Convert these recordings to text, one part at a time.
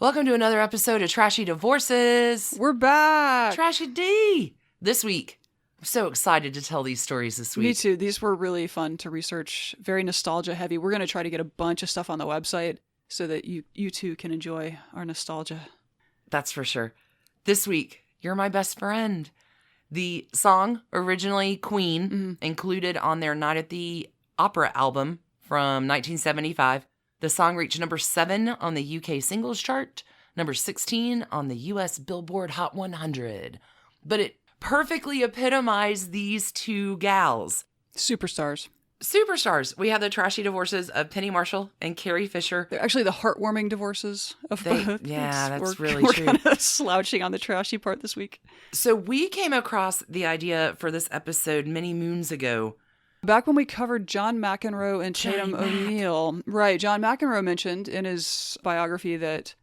Welcome to another episode of Trashy Divorces. We're back. Trashy D. This week, I'm so excited to tell these stories this week. Me too. These were really fun to research. Very nostalgia heavy. We're going to try to get a bunch of stuff on the website so that you too can enjoy our nostalgia. That's for sure. This week, You're My Best Friend. The song, originally Queen, included on their Night at the Opera album from 1975. The song reached number 7 on the UK singles chart, number 16 on the US Billboard Hot 100. But it perfectly epitomized these two gals. Superstars. We have the trashy divorces of Penny Marshall and Carrie Fisher. They're actually the heartwarming divorces of both. Yeah, that's really we're true. We're kind of slouching on the trashy part this week. So we came across the idea for this episode many moons ago. Back when we covered John McEnroe and Tatum O'Neal. Right, John McEnroe mentioned in his biography that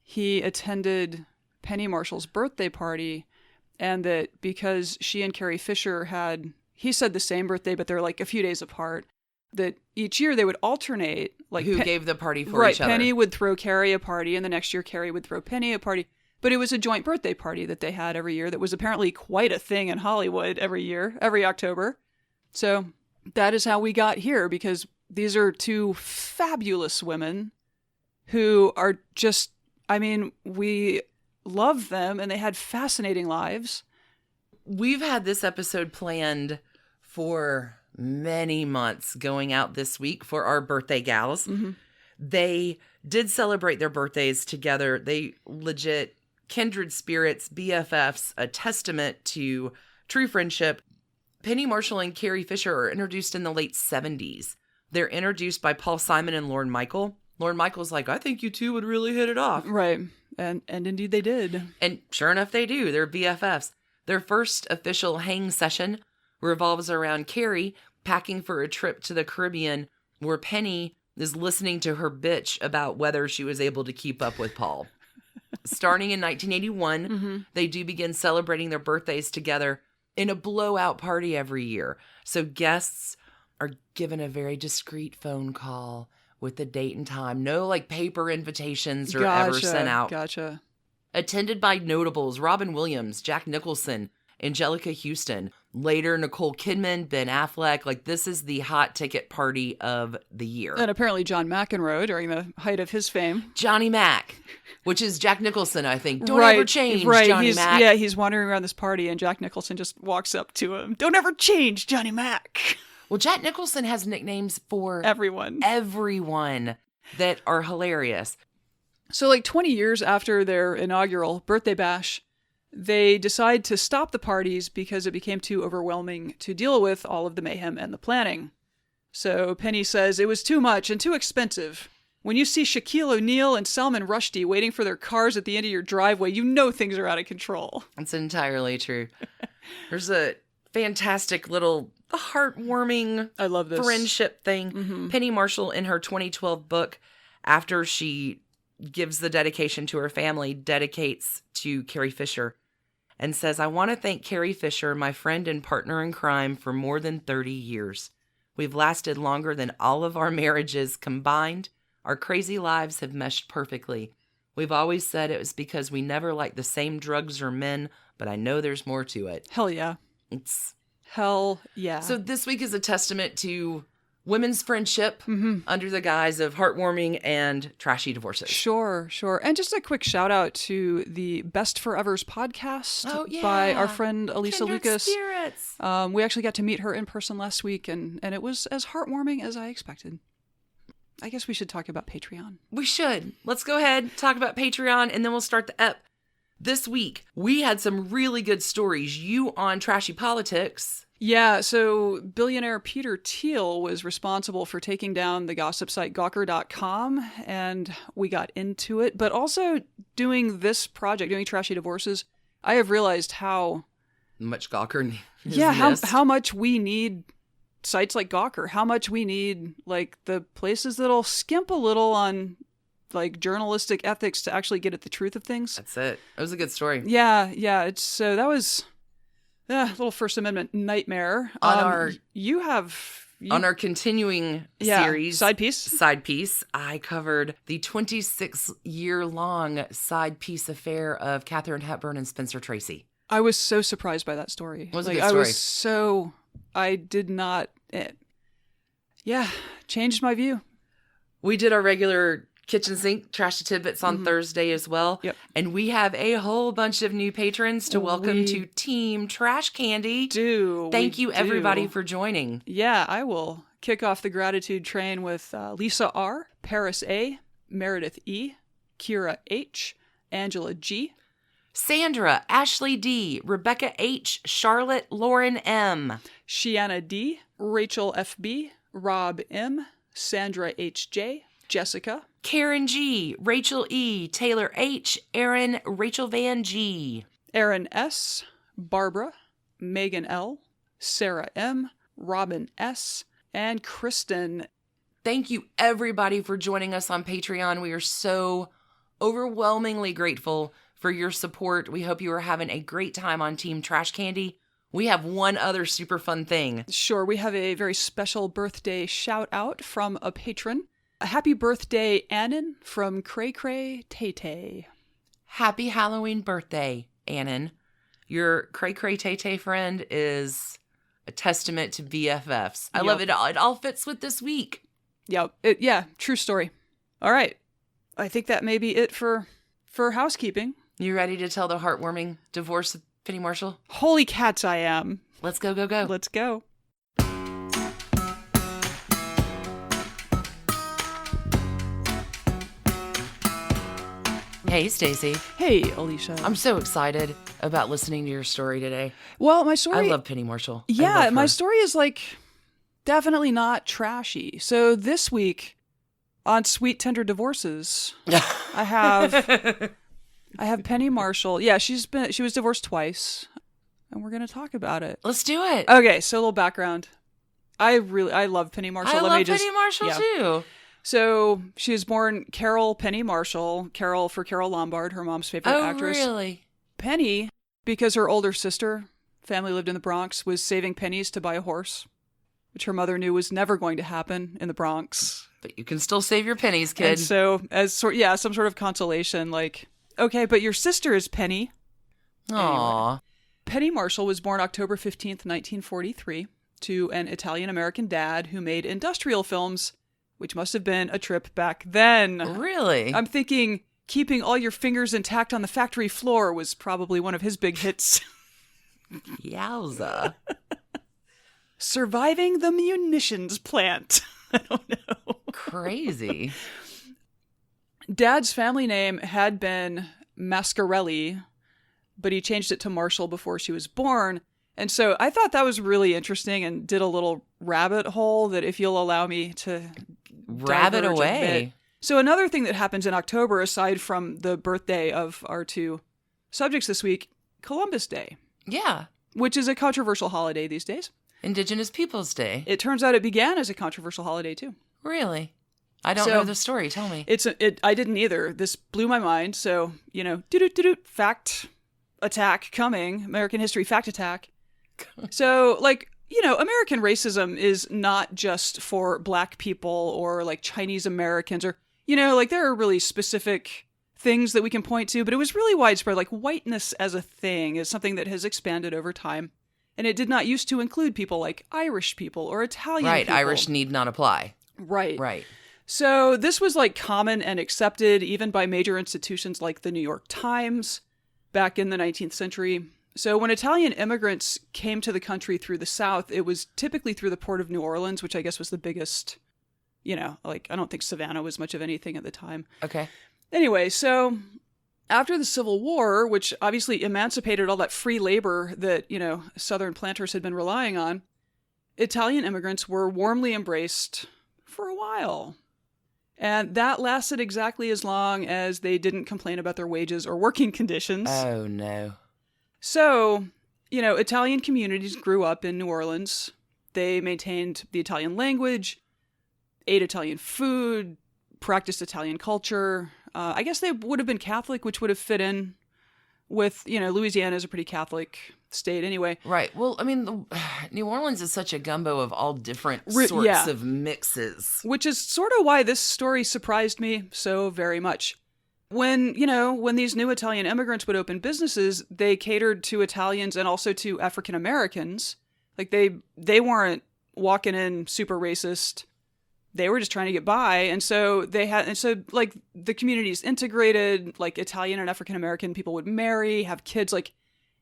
he attended Penny Marshall's birthday party and that because she and Carrie Fisher had, he said the same birthday, but they're like a few days apart, that each year they would alternate. Like who gave the party for right, each other. Penny would throw Carrie a party and the next year Carrie would throw Penny a party. But it was a joint birthday party that they had every year that was apparently quite a thing in Hollywood every year, every October. So that is how we got here, because these are two fabulous women who are just, I mean, we love them and they had fascinating lives. We've had this episode planned for many months going out this week for our birthday gals. Mm-hmm. They did celebrate their birthdays together. They legit kindred spirits, BFFs, a testament to true friendship. Penny Marshall and Carrie Fisher are introduced in the late 70s. They're introduced by Paul Simon and Lorne Michael. Lorne Michael's like, I think you two would really hit it off. Right. And indeed they did. And sure enough, they do. They're BFFs. Their first official hang session revolves around Carrie packing for a trip to the Caribbean, where Penny is listening to her bitch about whether she was able to keep up with Paul. Starting in 1981, they do begin celebrating their birthdays together in a blowout party every year. So guests are given a very discreet phone call with the date and time. No like paper invitations are ever sent out. Gotcha. Attended by notables Robin Williams, Jack Nicholson, Angelica Houston, later Nicole Kidman, Ben Affleck. Like, this is the hot ticket party of the year. And apparently John McEnroe during the height of his fame. Johnny Mac, which is Jack Nicholson, I think. Don't ever change, Johnny Mac. Yeah, he's wandering around this party and Jack Nicholson just walks up to him. Don't ever change, Johnny Mac. Well, Jack Nicholson has nicknames for everyone that are hilarious. So like 20 years after their inaugural birthday bash, they decide to stop the parties because it became too overwhelming to deal with all of the mayhem and the planning. So Penny says it was too much and too expensive. When you see Shaquille O'Neal and Salman Rushdie waiting for their cars at the end of your driveway, you know things are out of control. That's entirely true. There's a fantastic little heartwarming I love this friendship thing. Mm-hmm. Penny Marshall, in her 2012 book, after she gives the dedication to her family, dedicates to Carrie Fisher and says, I want to thank Carrie Fisher, my friend and partner in crime, for more than 30 years. We've lasted longer than all of our marriages combined. Our crazy lives have meshed perfectly. We've always said it was because we never liked the same drugs or men, but I know there's more to it. Hell yeah. Hell yeah. So this week is a testament to women's friendship under the guise of heartwarming and trashy divorces. Sure. And just a quick shout out to the Best Forevers podcast by our friend Alicia Lucas. Spirits. We actually got to meet her in person last week, and it was as heartwarming as I expected. I guess we should talk about Patreon. We should. Let's go ahead, talk about Patreon, and then we'll start the ep. This week, we had some really good stories. You on Trashy Politics. Yeah, so billionaire Peter Thiel was responsible for taking down the gossip site Gawker.com, and we got into it. But also doing this project, doing Trashy Divorces, I have realized how much Gawker is how much we need sites like Gawker, how much we need like the places that'll skimp a little on like journalistic ethics to actually get at the truth of things. That's it. It was a good story. Yeah. It's so that was a little First Amendment nightmare. On our you have On our continuing series, side piece, I covered the 26-year-long side piece affair of Katharine Hepburn and Spencer Tracy. I was so surprised by that story. It was a good story. I did not. Changed my view. We did our regular kitchen sink trashy tidbits on Thursday as well. Yep. And we have a whole bunch of new patrons to welcome to Team Trash Candy. Thank you, everybody, for joining. Yeah, I will kick off the gratitude train with Lisa R., Paris A., Meredith E., Kira H., Angela G., Sandra, Ashley D., Rebecca H., Charlotte, Lauren M., Shiana D., Rachel FB, Rob M., Sandra HJ, Jessica, Karen G., Rachel E., Taylor H., Aaron, Rachel Van G., Aaron S., Barbara, Megan L., Sarah M., Robin S., and Kristen. Thank you, everybody, for joining us on Patreon. We are so overwhelmingly grateful for your support. We hope you are having a great time on Team Trash Candy. We have one other super fun thing. Sure, we have a very special birthday shout out from a patron. A happy birthday, Annan from Cray Cray Tay Tay. Happy Halloween birthday, Annan. Your Cray Cray Tay Tay friend is a testament to BFFs. I love it all. It all fits with this week. Yep. True story. All right. I think that may be it for housekeeping. You ready to tell the heartwarming divorce of Penny Marshall? Holy cats, I am. Let's go, go, go. Let's go. Hey, Stacie. Hey, Alicia. I'm so excited about listening to your story today. Well, my story... I love Penny Marshall. Yeah, my story is definitely not trashy. So this week on Sweet Tender Divorces, I have Penny Marshall. Yeah, she was divorced twice, and we're going to talk about it. Let's do it. Okay, so a little background. I love Penny Marshall. I love Penny Marshall too. So she was born Carol Penny Marshall. Carol for Carol Lombard, her mom's favorite actress. Oh, really? Penny, because her older sister, family lived in the Bronx, was saving pennies to buy a horse, which her mother knew was never going to happen in the Bronx. But you can still save your pennies, kid. And so, some sort of consolation, okay, but your sister is Penny. Aww. Anyway, Penny Marshall was born October 15th, 1943, to an Italian-American dad who made industrial films, which must have been a trip back then. Really? I'm thinking Keeping All Your Fingers Intact on the Factory Floor was probably one of his big hits. Yowza. Surviving the Munitions Plant. I don't know. Crazy. Dad's family name had been Mascarelli, but he changed it to Marshall before she was born. And so I thought that was really interesting and did a little rabbit hole that, if you'll allow me to rabbit away. So another thing that happens in October, aside from the birthday of our two subjects this week, Columbus Day. Yeah. Which is a controversial holiday these days. Indigenous Peoples Day. It turns out it began as a controversial holiday too. Really? I don't know the story. Tell me. I didn't either. This blew my mind. So, fact attack coming. American history fact attack. So, American racism is not just for black people or Chinese Americans or, there are really specific things that we can point to, but it was really widespread. Whiteness as a thing is something that has expanded over time. And it did not used to include people like Irish people or Italian people. Right, Irish need not apply. Right. So this was common and accepted even by major institutions like the New York Times back in the 19th century. So when Italian immigrants came to the country through the South, it was typically through the port of New Orleans, which I guess was the biggest, I don't think Savannah was much of anything at the time. Okay. Anyway, so after the Civil War, which obviously emancipated all that free labor that, Southern planters had been relying on, Italian immigrants were warmly embraced for a while. And that lasted exactly as long as they didn't complain about their wages or working conditions. Oh, no. So, Italian communities grew up in New Orleans. They maintained the Italian language, ate Italian food, practiced Italian culture. I guess they would have been Catholic, which would have fit in with, Louisiana is a pretty Catholic state anyway. Right. Well, I mean, New Orleans is such a gumbo of all different sorts of mixes. Which is sort of why this story surprised me so very much. When these new Italian immigrants would open businesses, they catered to Italians and also to African Americans. Like they weren't walking in super racist. They were just trying to get by. And so like the communities integrated, like Italian and African American people would marry, have kids. Like,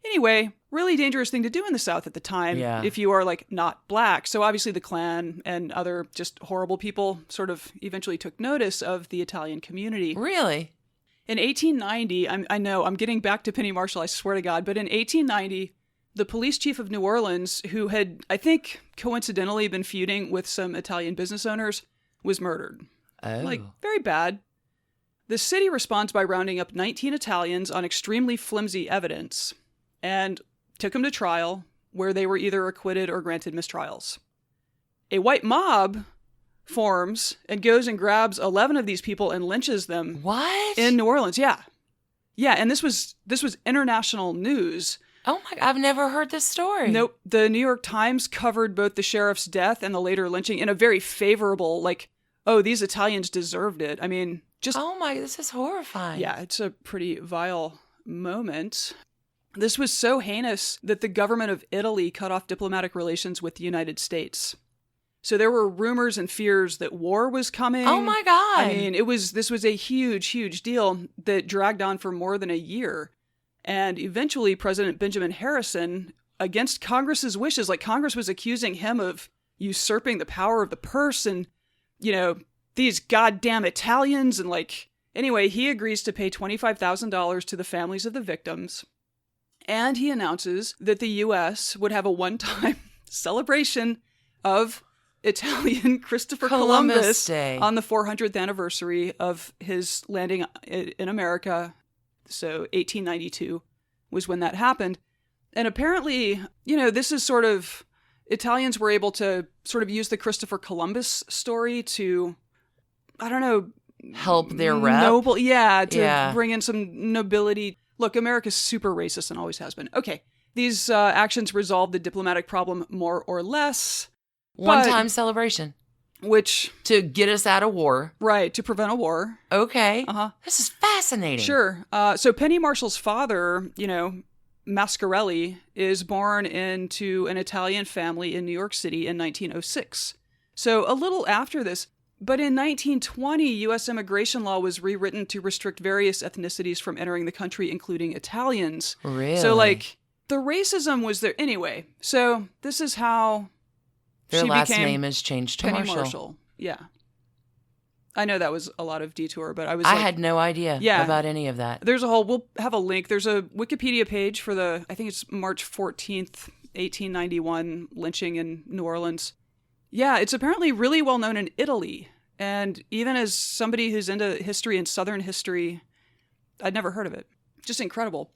anyway, really dangerous thing to do in the South at the time if you are like not black. So obviously the Klan and other just horrible people sort of eventually took notice of the Italian community. Really? In 1890, I know I'm getting back to Penny Marshall, I swear to God, but in 1890, the police chief of New Orleans, who had, I think, coincidentally been feuding with some Italian business owners, was murdered. Oh. Like, very bad. The city responds by rounding up 19 Italians on extremely flimsy evidence and took them to trial, where they were either acquitted or granted mistrials. A white mob forms and goes and grabs 11 of these people and lynches them. What? In New Orleans, yeah. Yeah, and this was international news. Oh my, I've never heard this story. Nope. The New York Times covered both the sheriff's death and the later lynching in a very favorable, like, oh, these Italians deserved it. I mean, just... Oh my, this is horrifying. Yeah, it's a pretty vile moment. This was so heinous that the government of Italy cut off diplomatic relations with the United States. So there were rumors and fears that war was coming. Oh my God. I mean, this was a huge, huge deal that dragged on for more than a year. And eventually President Benjamin Harrison, against Congress's wishes, like Congress was accusing him of usurping the power of the purse and, these goddamn Italians. And anyway, he agrees to pay $25,000 to the families of the victims. And he announces that the U.S. would have a one-time celebration of Italian Christopher Columbus Day on the 400th anniversary of his landing in America. So 1892 was when that happened. And apparently, this is sort of, Italians were able to sort of use the Christopher Columbus story to, I don't know, help their rep. To bring in some nobility. Look, America's super racist and always has been. Okay, these actions resolved the diplomatic problem more or less. One-time celebration. Which... To get us out of war. Right, to prevent a war. Okay. Uh-huh. This is fascinating. Sure. So Penny Marshall's father, Mascarelli, is born into an Italian family in New York City in 1906. So a little after this, but in 1920, U.S. immigration law was rewritten to restrict various ethnicities from entering the country, including Italians. Really? So, the racism was there. Anyway, so this is how... Their she last became name is changed to Penny Marshall. Yeah. I know that was a lot of detour, but I had no idea about any of that. We'll have a link. There's a Wikipedia page for I think it's March 14th, 1891 lynching in New Orleans. Yeah, it's apparently really well known in Italy. And even as somebody who's into history and Southern history, I'd never heard of it. Just incredible.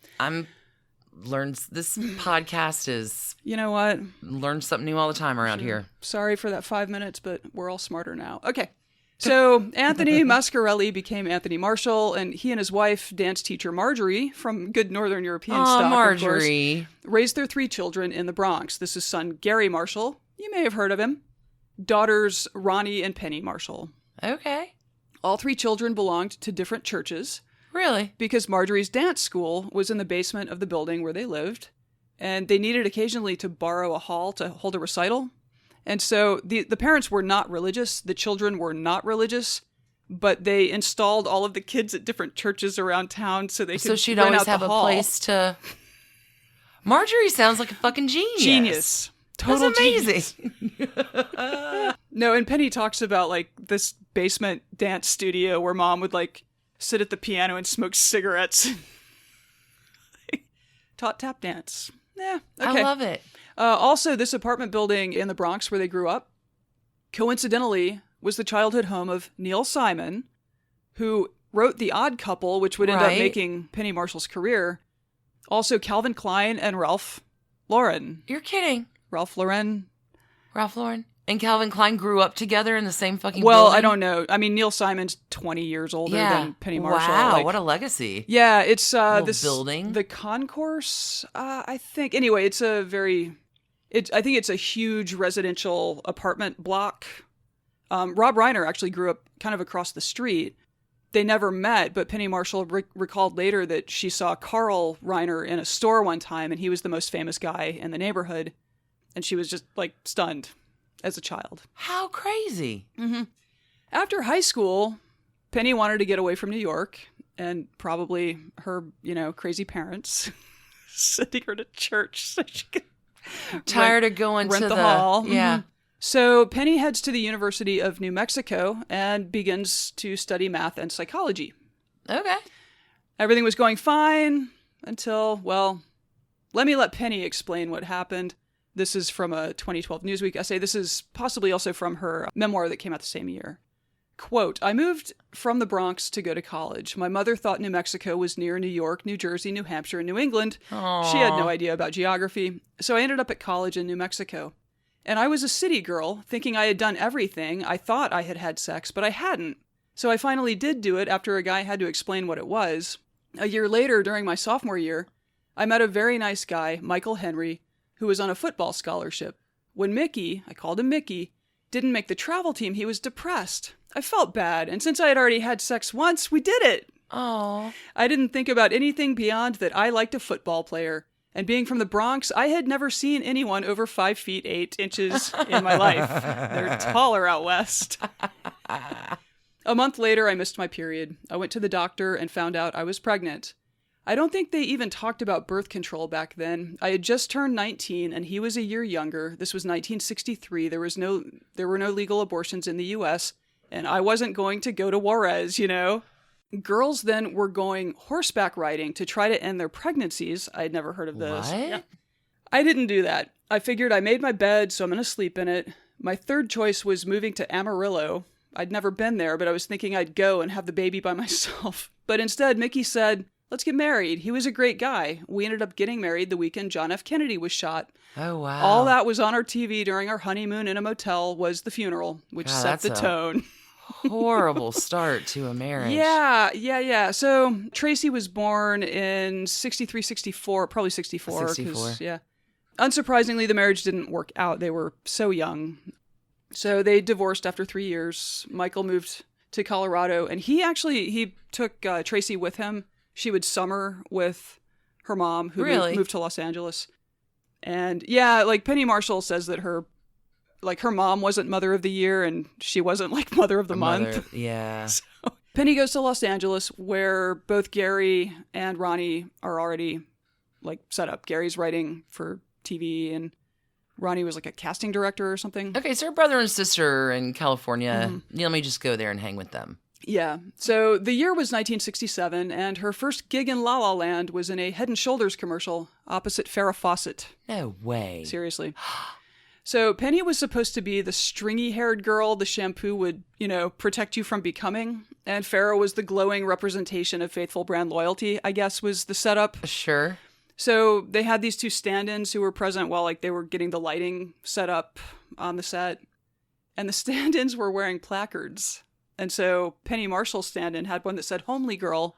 This podcast is... You know what? Learn something new all the time around here. Sorry for that 5 minutes, but we're all smarter now. Okay. So Anthony Mascarelli became Anthony Marshall, and he and his wife, dance teacher Marjorie, from good Northern European stock, Marjorie. of course, raised their 3 children in the Bronx. This is son Gary Marshall. You may have heard of him. Daughters Ronnie and Penny Marshall. Okay. All 3 children belonged to different churches. Really? Because Marjorie's dance school was in the basement of the building where they lived, and they needed occasionally to borrow a hall to hold a recital. And so the parents were not religious. The children were not religious, but they installed all of the kids at different churches around town so they could So she'd rent always out the have a hall. place to... Marjorie sounds like a fucking genius. Genius. Total That's amazing. Genius. No, and Penny talks about this basement dance studio where mom would sit at the piano and smoke cigarettes. Taught tap dance. Yeah, okay. I love it. Also, this apartment building in the Bronx where they grew up, coincidentally, was the childhood home of Neil Simon, who wrote The Odd Couple, which would end up making Penny Marshall's career. Also, Calvin Klein and Ralph Lauren. You're kidding. Ralph Lauren. Ralph Lauren. And Calvin Klein grew up together in the same fucking Well, building? I don't know. I mean, Neil Simon's 20 years older than Penny Marshall. Wow, what a legacy. Yeah, it's this building. The concourse, I think. Anyway, it's a very... I think it's a huge residential apartment block. Rob Reiner actually grew up kind of across the street. They never met, but Penny Marshall recalled later that she saw Carl Reiner in a store one time, and he was the most famous guy in the neighborhood. And she was just, like, stunned as a child. How crazy. Mm-hmm. After high school, Penny wanted to get away from New York, and probably her, crazy parents sending her to church so she could tired of going rent to the hall. Yeah. Mm-hmm. So Penny heads to the University of New Mexico and begins to study math and psychology. Okay. Everything was going fine until, well, let me let Penny explain what happened. This is from a 2012 Newsweek essay. This is possibly also from her memoir that came out the same year. Quote, I moved from the Bronx to go to college. My mother thought New Mexico was near New York, New Jersey, New Hampshire, and New England. Aww. She had no idea about geography. So I ended up at college in New Mexico. And I was a city girl, thinking I had done everything. I thought I had had sex, but I hadn't. So I finally did do it after a guy had to explain what it was. A year later, during my sophomore year, I met a very nice guy, Michael Henry, who was on a football scholarship. When Mickey, I called him Mickey, didn't make the travel team, he was depressed. I felt bad, and since I had already had sex once, we did it. Oh. I didn't think about anything beyond that I liked a football player. And being from the Bronx, I had never seen anyone over 5 feet 8 inches in my life. They're taller out west. A month later, I missed my period. I went to the doctor and found out I was pregnant. I don't think they even talked about birth control back then. I had just turned 19 and he was a year younger. This was 1963. There were no legal abortions in the US, and I wasn't going to go to Juarez, Girls then were going horseback riding to try to end their pregnancies. I'd never heard of this. What? Yeah. I didn't do that. I figured I made my bed, so I'm going to sleep in it. My third choice was moving to Amarillo. I'd never been there, but I was thinking I'd go and have the baby by myself. But instead, Mickey said, let's get married. He was a great guy. We ended up getting married the weekend John F. Kennedy was shot. Oh, wow. All that was on our TV during our honeymoon in a motel was the funeral, which set the tone. Horrible start to a marriage. Yeah. So Tracy was born in 63, 64, probably 64. 64. Yeah. Unsurprisingly, the marriage didn't work out. They were so young. So they divorced after 3 years. Michael moved to Colorado, and he took Tracy with him. She would summer with her mom, who moved to Los Angeles. And yeah, like Penny Marshall says that her mom wasn't Mother of the Year and she wasn't like Mother of the Month. Yeah. So Penny goes to Los Angeles, where both Gary and Ronnie are already like set up. Gary's writing for TV and Ronnie was like a casting director or something. Okay, so her brother and sister in California. Mm-hmm. Let me just go there and hang with them. Yeah. So the year was 1967, and her first gig in La La Land was in a Head & Shoulders commercial opposite Farrah Fawcett. No way. Seriously. So Penny was supposed to be the stringy-haired girl the shampoo would, protect you from becoming. And Farrah was the glowing representation of faithful brand loyalty, I guess, was the setup. Sure. So they had these two stand-ins who were present while they were getting the lighting set up on the set. And the stand-ins were wearing placards. And so Penny Marshall's stand-in had one that said homely girl.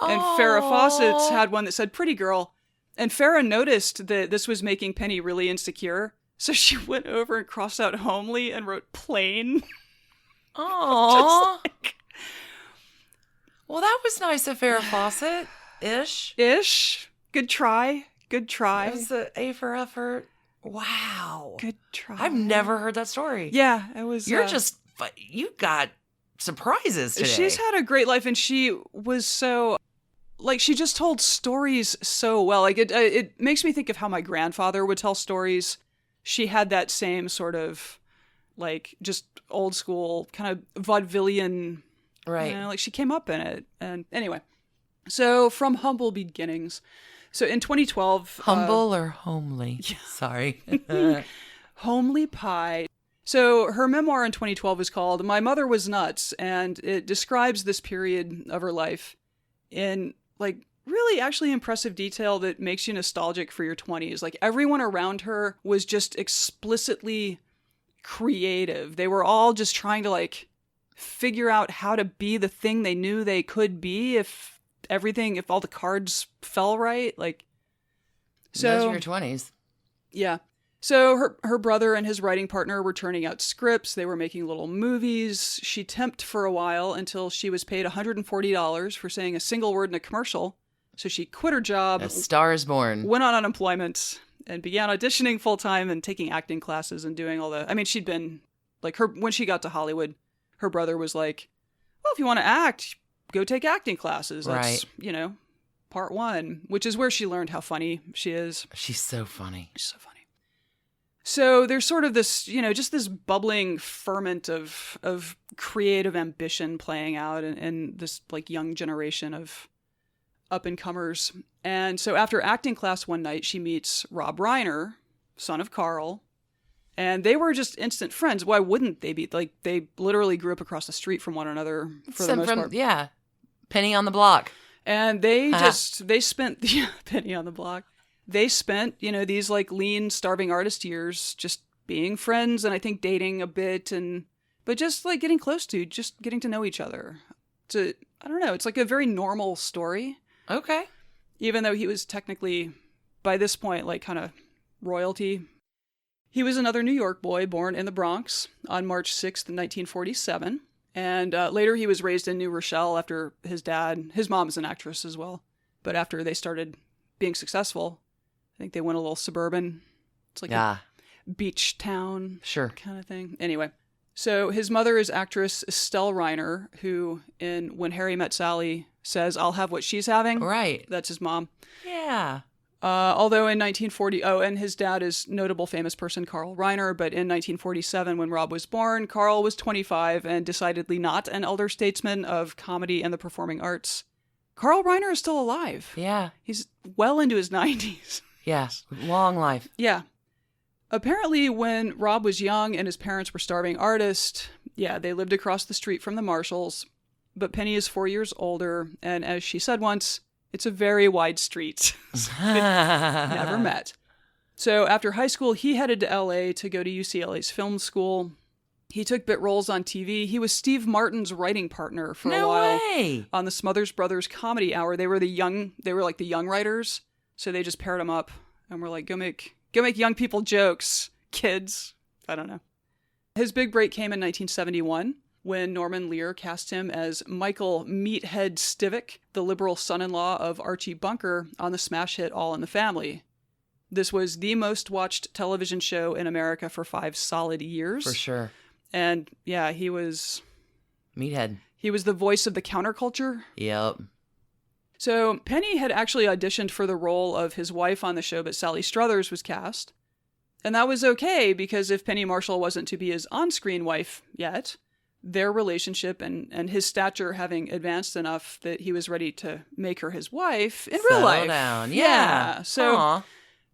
And Farrah Fawcett's had one that said pretty girl. And Farrah noticed that this was making Penny really insecure. So she went over and crossed out homely and wrote plain. Oh. Well, that was nice of Farrah Fawcett. Ish. Good try. It was an A for effort. Wow. Good try. I've never heard that story. Yeah, it was. You got surprises today. She's had a great life, and she was so, she just told stories so well. It makes me think of how my grandfather would tell stories. She had that same sort of, just old school kind of vaudevillian. Right. She came up in it. And anyway, so from humble beginnings. So in 2012. Humble or homely? Yeah. Sorry. Homely pie. So her memoir in 2012 is called My Mother Was Nuts, and it describes this period of her life in really actually impressive detail that makes you nostalgic for your 20s. Everyone around her was just explicitly creative. They were all just trying to like figure out how to be the thing they knew they could be if all the cards fell right. Like, so those are your 20s. Yeah. So her brother and his writing partner were turning out scripts. They were making little movies. She temped for a while until she was paid $140 for saying a single word in a commercial. So she quit her job. A Star is Born. Went on unemployment and began auditioning full time and taking acting classes and doing all the. I mean, she'd been like when she got to Hollywood, her brother was like, "Well, if you want to act, go take acting classes." That's, right. Part one, which is where she learned how funny she is. She's so funny. She's so funny. So there's sort of this, just this bubbling ferment of creative ambition playing out in this like young generation of up and comers. And so after acting class one night, she meets Rob Reiner, son of Carl, and they were just instant friends. Why wouldn't they be? Like, they literally grew up across the street from one another for the most part. Yeah. Penny on the block. And they spent the penny on the block. They spent, these like lean, starving artist years just being friends and I think dating a bit but just like getting close to, just getting to know each other. I don't know. It's like a very normal story. Okay. Even though he was technically, by this point, like kind of royalty. He was another New York boy born in the Bronx on March 6th, 1947. And later he was raised in New Rochelle after his mom is an actress as well. But after they started being successful, I think they went a little suburban. It's like a beach town kind of thing. Anyway, so his mother is actress Estelle Reiner, who in When Harry Met Sally says, "I'll have what she's having." Right. That's his mom. Yeah. Although in 1940, and his dad is notable famous person Carl Reiner, but in 1947, when Rob was born, Carl was 25 and decidedly not an elder statesman of comedy and the performing arts. Carl Reiner is still alive. Yeah. He's well into his 90s. Yeah. Long life. Yeah. Apparently, when Rob was young and his parents were starving artists, they lived across the street from the Marshalls. But Penny is 4 years older, and as she said once, it's a very wide street. Never met. So after high school, he headed to LA to go to UCLA's film school. He took bit roles on TV. He was Steve Martin's writing partner for a while. No way! On the Smothers Brothers Comedy Hour. They were like the young writers. So they just paired him up and were like, go make young people jokes, kids. I don't know. His big break came in 1971 when Norman Lear cast him as Michael Meathead Stivic, the liberal son-in-law of Archie Bunker, on the smash hit All in the Family. This was the most watched television show in America for 5 solid years. For sure. And he was... Meathead. He was the voice of the counterculture. Yep. So Penny had actually auditioned for the role of his wife on the show, but Sally Struthers was cast. And that was okay, because if Penny Marshall wasn't to be his on-screen wife yet, their relationship and his stature having advanced enough that he was ready to make her his wife in real life. Settle down. Yeah. So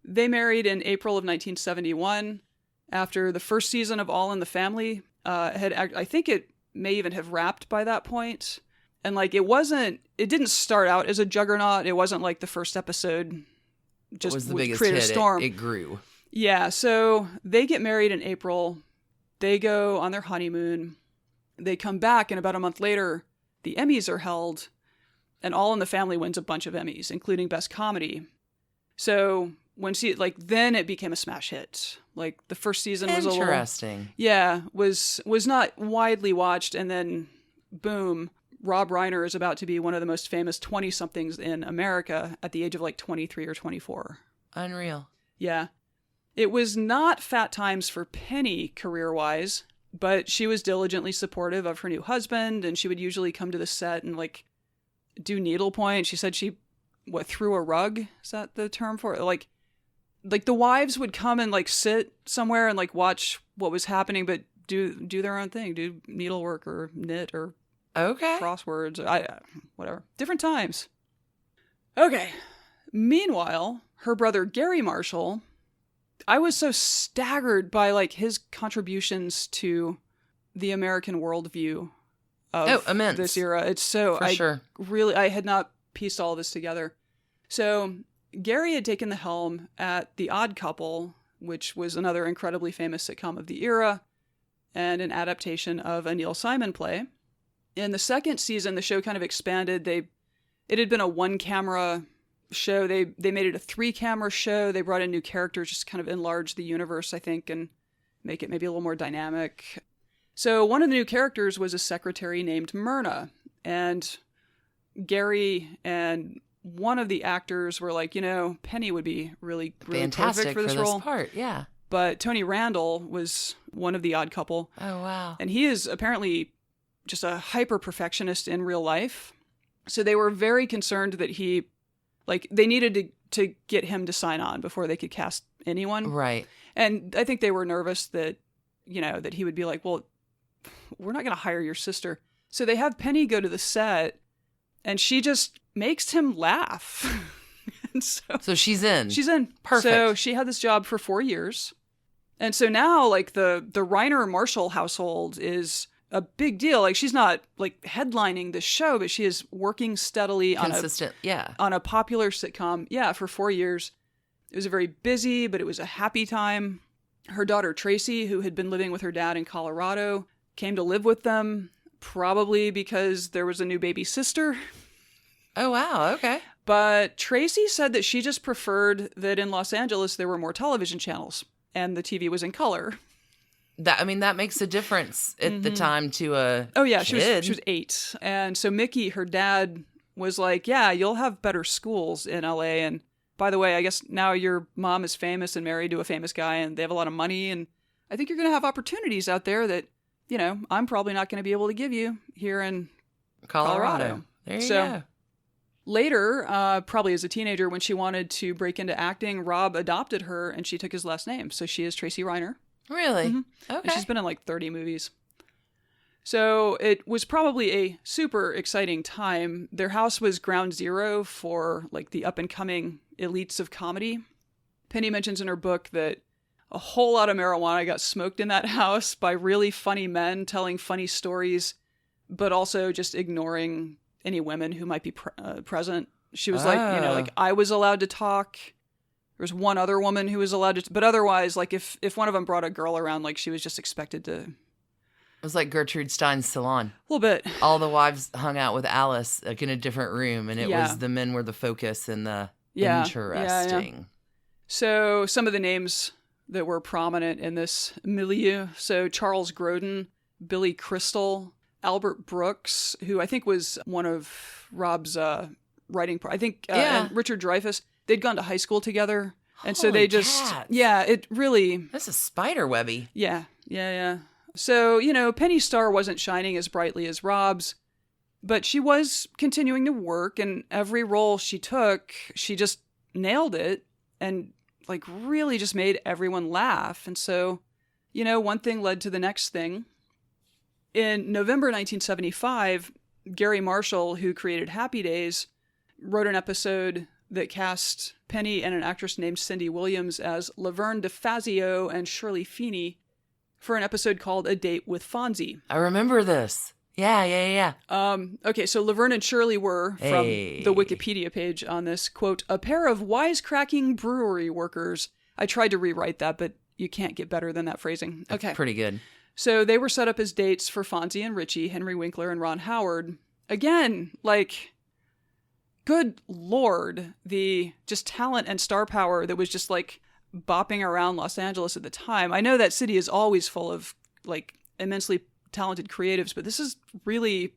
they married in April of 1971 after the first season of All in the Family I think it may even have wrapped by that point. And like it didn't start out as a juggernaut. It wasn't like the first episode just was the biggest create a hit. storm. It grew. Yeah, so they get married in April. They go on their honeymoon. They come back, and about a month later, the Emmys are held, and All in the Family wins a bunch of Emmys, including Best Comedy. So then it became a smash hit. Like the first season was interesting. Was not widely watched, and then boom, Rob Reiner is about to be one of the most famous 20-somethings in America at the age of like 23 or 24. Unreal. Yeah. It was not fat times for Penny career-wise, but she was diligently supportive of her new husband, and she would usually come to the set and like do needlepoint. She said she threw a rug? Is that the term for it? Like the wives would come and like sit somewhere and like watch what was happening, but do their own thing, do needlework or knit or crosswords, whatever. Different times. Okay. Meanwhile, her brother Gary Marshall, I was so staggered by like his contributions to the American worldview of this era. It's so I had not pieced all this together. So Gary had taken the helm at The Odd Couple, which was another incredibly famous sitcom of the era. and an adaptation of a Neil Simon play. In the second season, the show kind of expanded. It had been a 1-camera show. They made it a 3-camera show. They brought in new characters, just kind of enlarge the universe, I think, and make it maybe a little more dynamic. So one of the new characters was a secretary named Myrna. And Gary and one of the actors were like, Penny would be really fantastic perfect for this role. Part, yeah. But Tony Randall was one of the odd couple. Oh, wow. And he is apparently just a hyper-perfectionist in real life. So they were very concerned that they needed to get him to sign on before they could cast anyone. Right. And I think they were nervous that, that he would be like, well, we're not going to hire your sister. So they have Penny go to the set, and she just makes him laugh. And so she's in. She's in. Perfect. So she had this job for 4 years. And so now, the Reiner Marshall household is a big deal. She's not headlining the show, but she is working steadily on a popular sitcom. For 4 years. It was a very busy, but it was a happy time. Her daughter Tracie, who had been living with her dad in Colorado, came to live with them, probably because there was a new baby sister. Oh, wow. Okay. But Tracie said that she just preferred that in Los Angeles there were more television channels and the TV was in color. That makes a difference at the time to a kid. She was 8. And so Mickey, her dad, was like, yeah, you'll have better schools in LA. And by the way, I guess now your mom is famous and married to a famous guy and they have a lot of money. And I think you're going to have opportunities out there that, I'm probably not going to be able to give you here in Colorado. There you go. Later, probably as a teenager, when she wanted to break into acting, Rob adopted her and she took his last name. So she is Tracie Reiner. Really? Mm-hmm. Okay. And she's been in 30 movies. So it was probably a super exciting time. Their house was ground zero for the up and coming elites of comedy. Penny mentions in her book that a whole lot of marijuana got smoked in that house by really funny men telling funny stories, but also just ignoring any women who might be present. She was I was allowed to talk. There was one other woman who was allowed to, but otherwise, if one of them brought a girl around, she was just expected to. It was like Gertrude Stein's salon. A little bit. All the wives hung out with Alice in a different room, and it was the men were the focus and the interesting. Yeah. So some of the names that were prominent in this milieu. So Charles Grodin, Billy Crystal, Albert Brooks, who I think was one of Rob's writing. And Richard Dreyfuss. They'd gone to high school together. And so they just, cats. It really. This is spiderwebby. Yeah. So, Penny's star wasn't shining as brightly as Rob's, but she was continuing to work, and every role she took, she just nailed it and really just made everyone laugh. And so, one thing led to the next thing. In November 1975, Gary Marshall, who created Happy Days, wrote an episode that cast Penny and an actress named Cindy Williams as Laverne DeFazio and Shirley Feeney for an episode called A Date with Fonzie. I remember this. Yeah. Okay, so Laverne and Shirley were, from the Wikipedia page on this, quote, a pair of wisecracking brewery workers. I tried to rewrite that, but you can't get better than that phrasing. That's okay. Pretty good. So they were set up as dates for Fonzie and Richie, Henry Winkler and Ron Howard. Again, good Lord, the just talent and star power that was just bopping around Los Angeles at the time. I know that city is always full of immensely talented creatives, but this is really,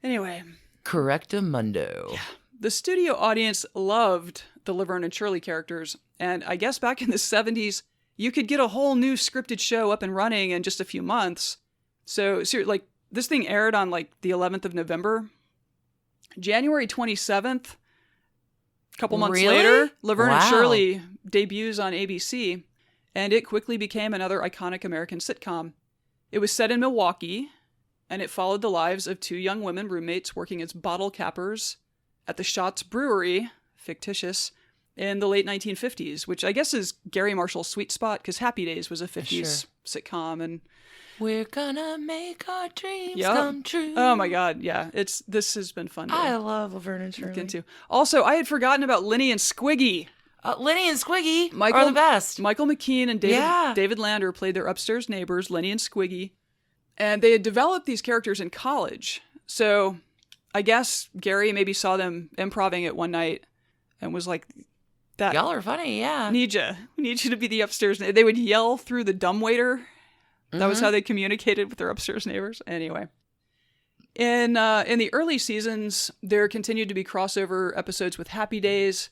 anyway. Correctamundo. Yeah. The studio audience loved the Laverne and Shirley characters, and I guess back in the 70s, you could get a whole new scripted show up and running in just a few months. So this thing aired on the 11th of November. January 27th, a couple months later, Laverne and Shirley debuts on ABC, and it quickly became another iconic American sitcom. It was set in Milwaukee, and it followed the lives of 2 young women roommates working as bottle cappers at the Schatz Brewery, fictitious, in the late 1950s, which I guess is Gary Marshall's sweet spot, because Happy Days was a 50s sitcom, and we're gonna make our dreams come true. Oh my God, yeah. This has been fun. I love Laverne and Shirley. Look into. Also, I had forgotten about Linny and Squiggy. Lenny and Squiggy are the best. Michael McKean and David Lander played their upstairs neighbors, Lenny and Squiggy. And they had developed these characters in college. So I guess Gary maybe saw them improvising it one night and was like, "That Y'all are funny, yeah. We need you to be the upstairs." They would yell through the dumbwaiter. That was how they communicated with their upstairs neighbors. Anyway. In the early seasons, there continued to be crossover episodes with Happy Days.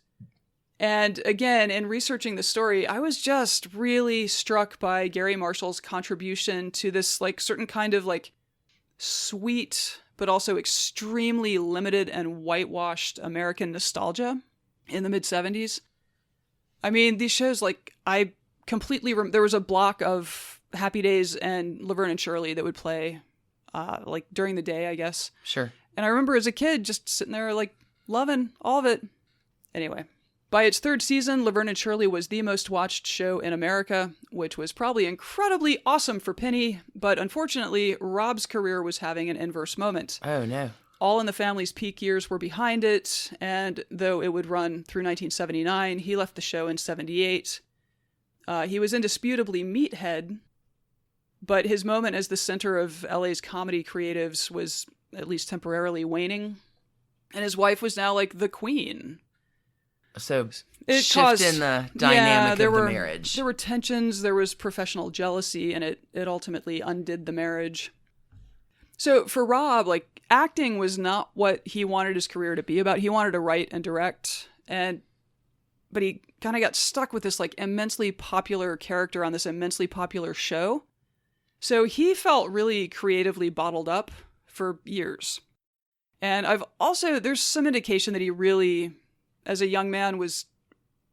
And again, in researching the story, I was just really struck by Gary Marshall's contribution to this like certain kind of like sweet, but also extremely limited and whitewashed American nostalgia in the mid-70s. I mean, these shows, like, I completely... there was a block of Happy Days and Laverne and Shirley that would play, like, during the day, I guess. Sure. And I remember as a kid just sitting there, like, loving all of it. Anyway, by its third season, Laverne and Shirley was the most watched show in America, which was probably incredibly awesome for Penny, but unfortunately, Rob's career was having an inverse moment. Oh, no. All in the Family's peak years were behind it, and though it would run through 1979, he left the show in 78. He was indisputably meathead, but his moment as the center of LA's comedy creatives was at least temporarily waning, and his wife was now like the queen. So it shift caused, in the dynamic of the marriage. There were tensions, there was professional jealousy, and it ultimately undid the marriage. So for Rob, like, acting was not what he wanted his career to be about. He wanted to write and direct, but he kind of got stuck with this like immensely popular character on this immensely popular show. So he felt really creatively bottled up for years. And there's some indication that he really, as a young man,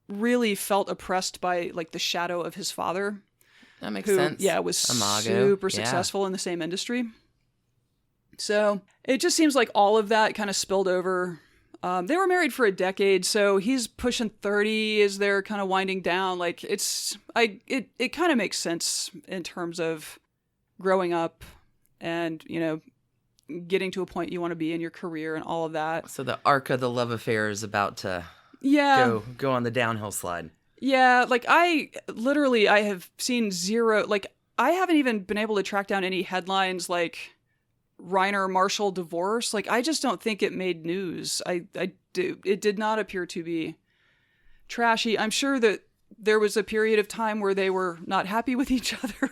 really felt oppressed by like the shadow of his father. That makes sense. Yeah, was super successful in the same industry. So it just seems like all of that kind of spilled over. They were married for a decade, so he's pushing 30 as they're kind of winding down. Like it kind of makes sense in terms of growing up and, you know, getting to a point you want to be in your career and all of that. So the arc of the love affair is about to go on the downhill slide. Yeah, like I have seen zero, like I haven't even been able to track down any headlines like Reiner Marshall divorce. Like I just don't think it made news. It did not appear to be trashy. I'm sure that there was a period of time where they were not happy with each other,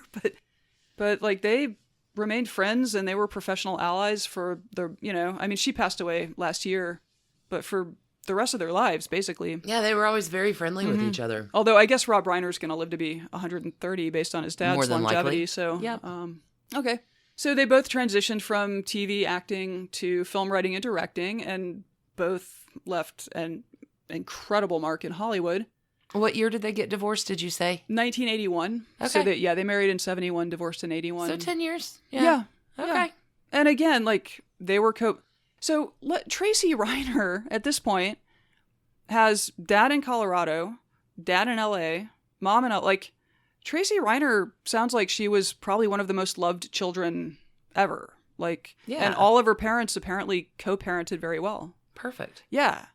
but like they remained friends and they were professional allies for I mean, she passed away last year, but for the rest of their lives, basically. Yeah, they were always very friendly with each other. Although I guess Rob Reiner's going to live to be 130 based on his dad's more than longevity. Likely. So, yeah. Okay. So they both transitioned from TV acting to film writing and directing, and both left an incredible mark in Hollywood. What year did they get divorced, did you say? 1981. Okay. So they married in 71, divorced in 81. So 10 years. Yeah. Okay. Yeah. And again, like they were So Tracie Reiner at this point has dad in Colorado, dad in LA, mom in like Tracie Reiner sounds like she was probably one of the most loved children ever. Like, and all of her parents apparently co-parented very well. Perfect. Yeah.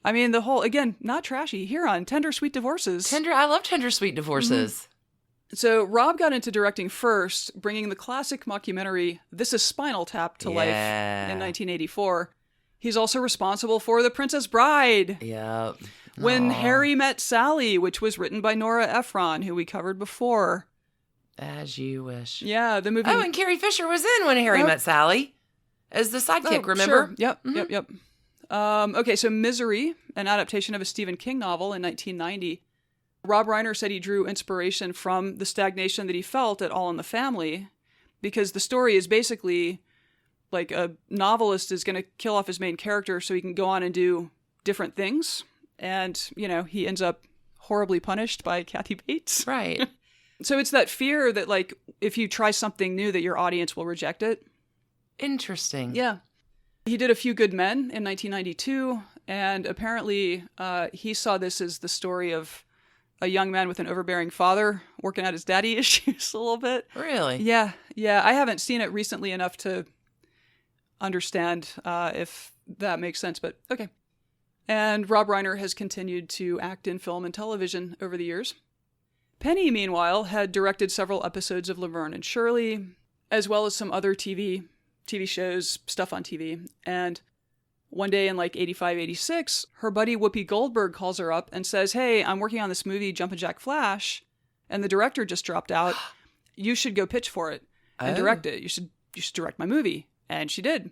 I mean, the whole, again, not trashy, here on Tender Sweet Divorces. I love Tender Sweet Divorces. Mm-hmm. So Rob got into directing first, bringing the classic mockumentary This Is Spinal Tap to life in 1984. He's also responsible for The Princess Bride. Yep. When Harry Met Sally, which was written by Nora Ephron, who we covered before. As you wish. Yeah, the movie. Oh, and Carrie Fisher was in When Harry Met Sally as the sidekick, remember? Sure. Yep, yep. Okay, so Misery, an adaptation of a Stephen King novel in 1990. Rob Reiner said he drew inspiration from the stagnation that he felt at All in the Family, because the story is basically like a novelist is going to kill off his main character so he can go on and do different things. And, he ends up horribly punished by Kathy Bates. Right. So it's that fear that, like, if you try something new, that your audience will reject it. Interesting. Yeah. He did A Few Good Men in 1992, and apparently he saw this as the story of a young man with an overbearing father working out his daddy issues a little bit. Really? Yeah. I haven't seen it recently enough to understand if that makes sense, but okay. And Rob Reiner has continued to act in film and television over the years. Penny, meanwhile, had directed several episodes of Laverne and Shirley, as well as some other TV shows, stuff on TV. And one day in like 85, 86, her buddy Whoopi Goldberg calls her up and says, "Hey, I'm working on this movie, Jumpin' Jack Flash, and the director just dropped out. You should go pitch for it and direct it. You should direct my movie." And she did.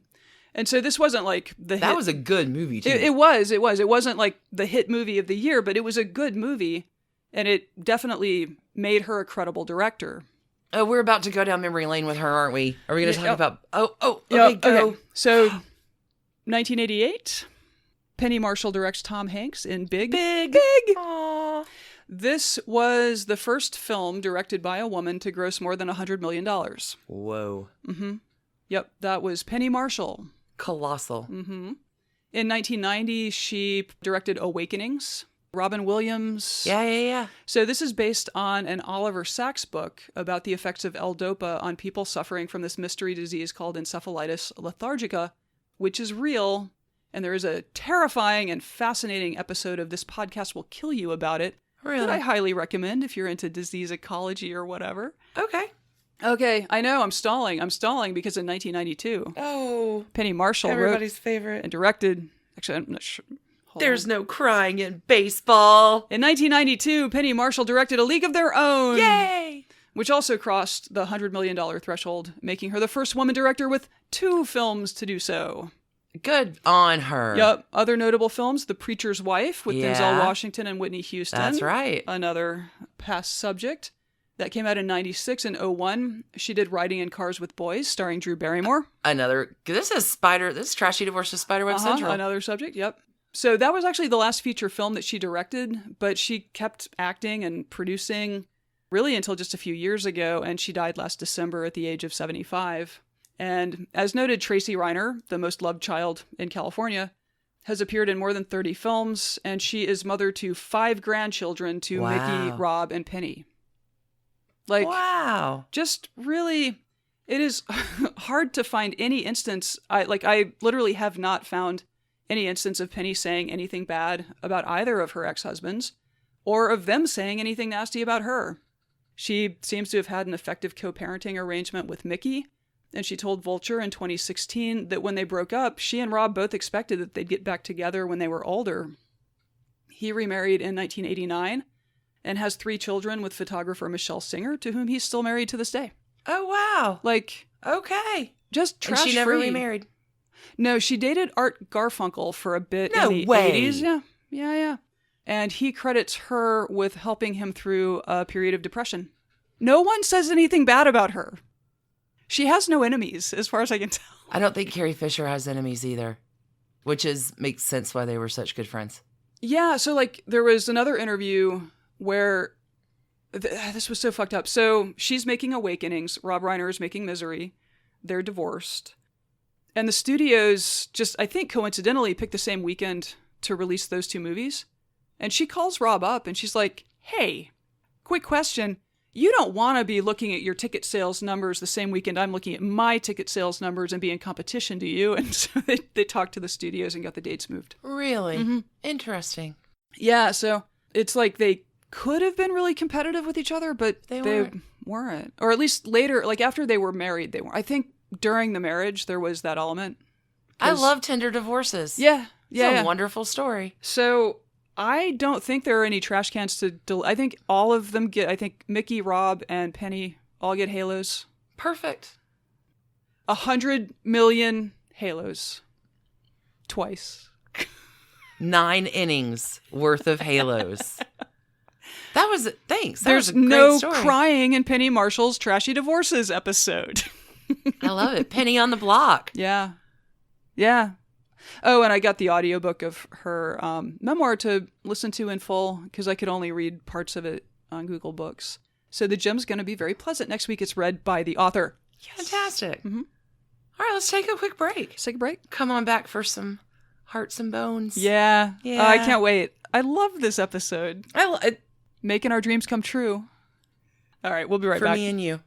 And so this wasn't like the hit. That was a good movie, too. It was. It wasn't like the hit movie of the year, but it was a good movie. And it definitely made her a credible director. Oh, we're about to go down memory lane with her, aren't we? Are we going to talk about... Okay, Yep, go. Okay. So, 1988, Penny Marshall directs Tom Hanks in Big. Aww. This was the first film directed by a woman to gross more than $100 million. Whoa. Mm-hmm. Yep, that was Penny Marshall. Colossal. Mm-hmm. In 1990, she directed Awakenings. Robin Williams. Yeah. So this is based on an Oliver Sacks book about the effects of L-Dopa on people suffering from this mystery disease called encephalitis lethargica, which is real. And there is a terrifying and fascinating episode of This Podcast Will Kill You about it. Really? That I highly recommend if you're into disease ecology or whatever. Okay, I know, I'm stalling because in 1992, Penny Marshall everybody's wrote favorite. and directed. Actually, I'm not sure. There's no crying in baseball. In 1992, Penny Marshall directed A League of Their Own. Yay! Which also crossed the $100 million threshold, making her the first woman director with 2 films to do so. Good on her. Yep. Other notable films, The Preacher's Wife with Denzel Washington and Whitney Houston. That's right. Another past subject. That came out in 96 and 01. She did Riding in Cars with Boys, starring Drew Barrymore. This is Trashy Divorces Spiderweb Central. Another subject, yep. So that was actually the last feature film that she directed, but she kept acting and producing really until just a few years ago, and she died last December at the age of 75. And as noted, Tracy Reiner, the most loved child in California, has appeared in more than 30 films, and she is mother to 5 grandchildren to Mickey, Rob, and Penny. Wow. Just really, it is hard to find any instance. I literally have not found any instance of Penny saying anything bad about either of her ex-husbands, or of them saying anything nasty about her. She seems to have had an effective co-parenting arrangement with Mickey, and she told Vulture in 2016 that when they broke up, she and Rob both expected that they'd get back together when they were older. He remarried in 1989 and has 3 children with photographer Michelle Singer, to whom he's still married to this day. Oh, wow. Okay. Just trash-free. And she never remarried? No, she dated Art Garfunkel for a bit in the way. 80s. Yeah. And he credits her with helping him through a period of depression. No one says anything bad about her. She has no enemies, as far as I can tell. I don't think Carrie Fisher has enemies either, which makes sense why they were such good friends. Yeah, so there was another interview where this was so fucked up. So she's making Awakenings. Rob Reiner is making Misery. They're divorced. And the studios just, I think coincidentally, picked the same weekend to release those 2 movies. And she calls Rob up and she's like, "Hey, quick question. You don't want to be looking at your ticket sales numbers the same weekend I'm looking at my ticket sales numbers and be in competition, do you?" And so they talked to the studios and got the dates moved. Really? Mm-hmm. Interesting. Yeah, so it's like they could have been really competitive with each other, but they weren't. Or at least later, after they were married, they weren't. I think during the marriage, there was that element. I love tender divorces. Yeah. It's a wonderful story. So I don't think there are any trash cans I think all of them I think Mickey, Rob, and Penny all get halos. Perfect. 100 million halos. Twice. 9 innings worth of halos. Thanks. There's no crying in Penny Marshall's Trashy Divorces episode. I love it. Penny on the block. Yeah. Oh, and I got the audiobook of her memoir to listen to in full because I could only read parts of it on Google Books. So the gem's going to be very pleasant. Next week it's read by the author. Yes. Fantastic. Mm-hmm. All right, let's take a quick break. Let's take a break. Come on back for some hearts and bones. Yeah. I can't wait. I love this episode. Making our dreams come true. All right, we'll be right back. For me and you.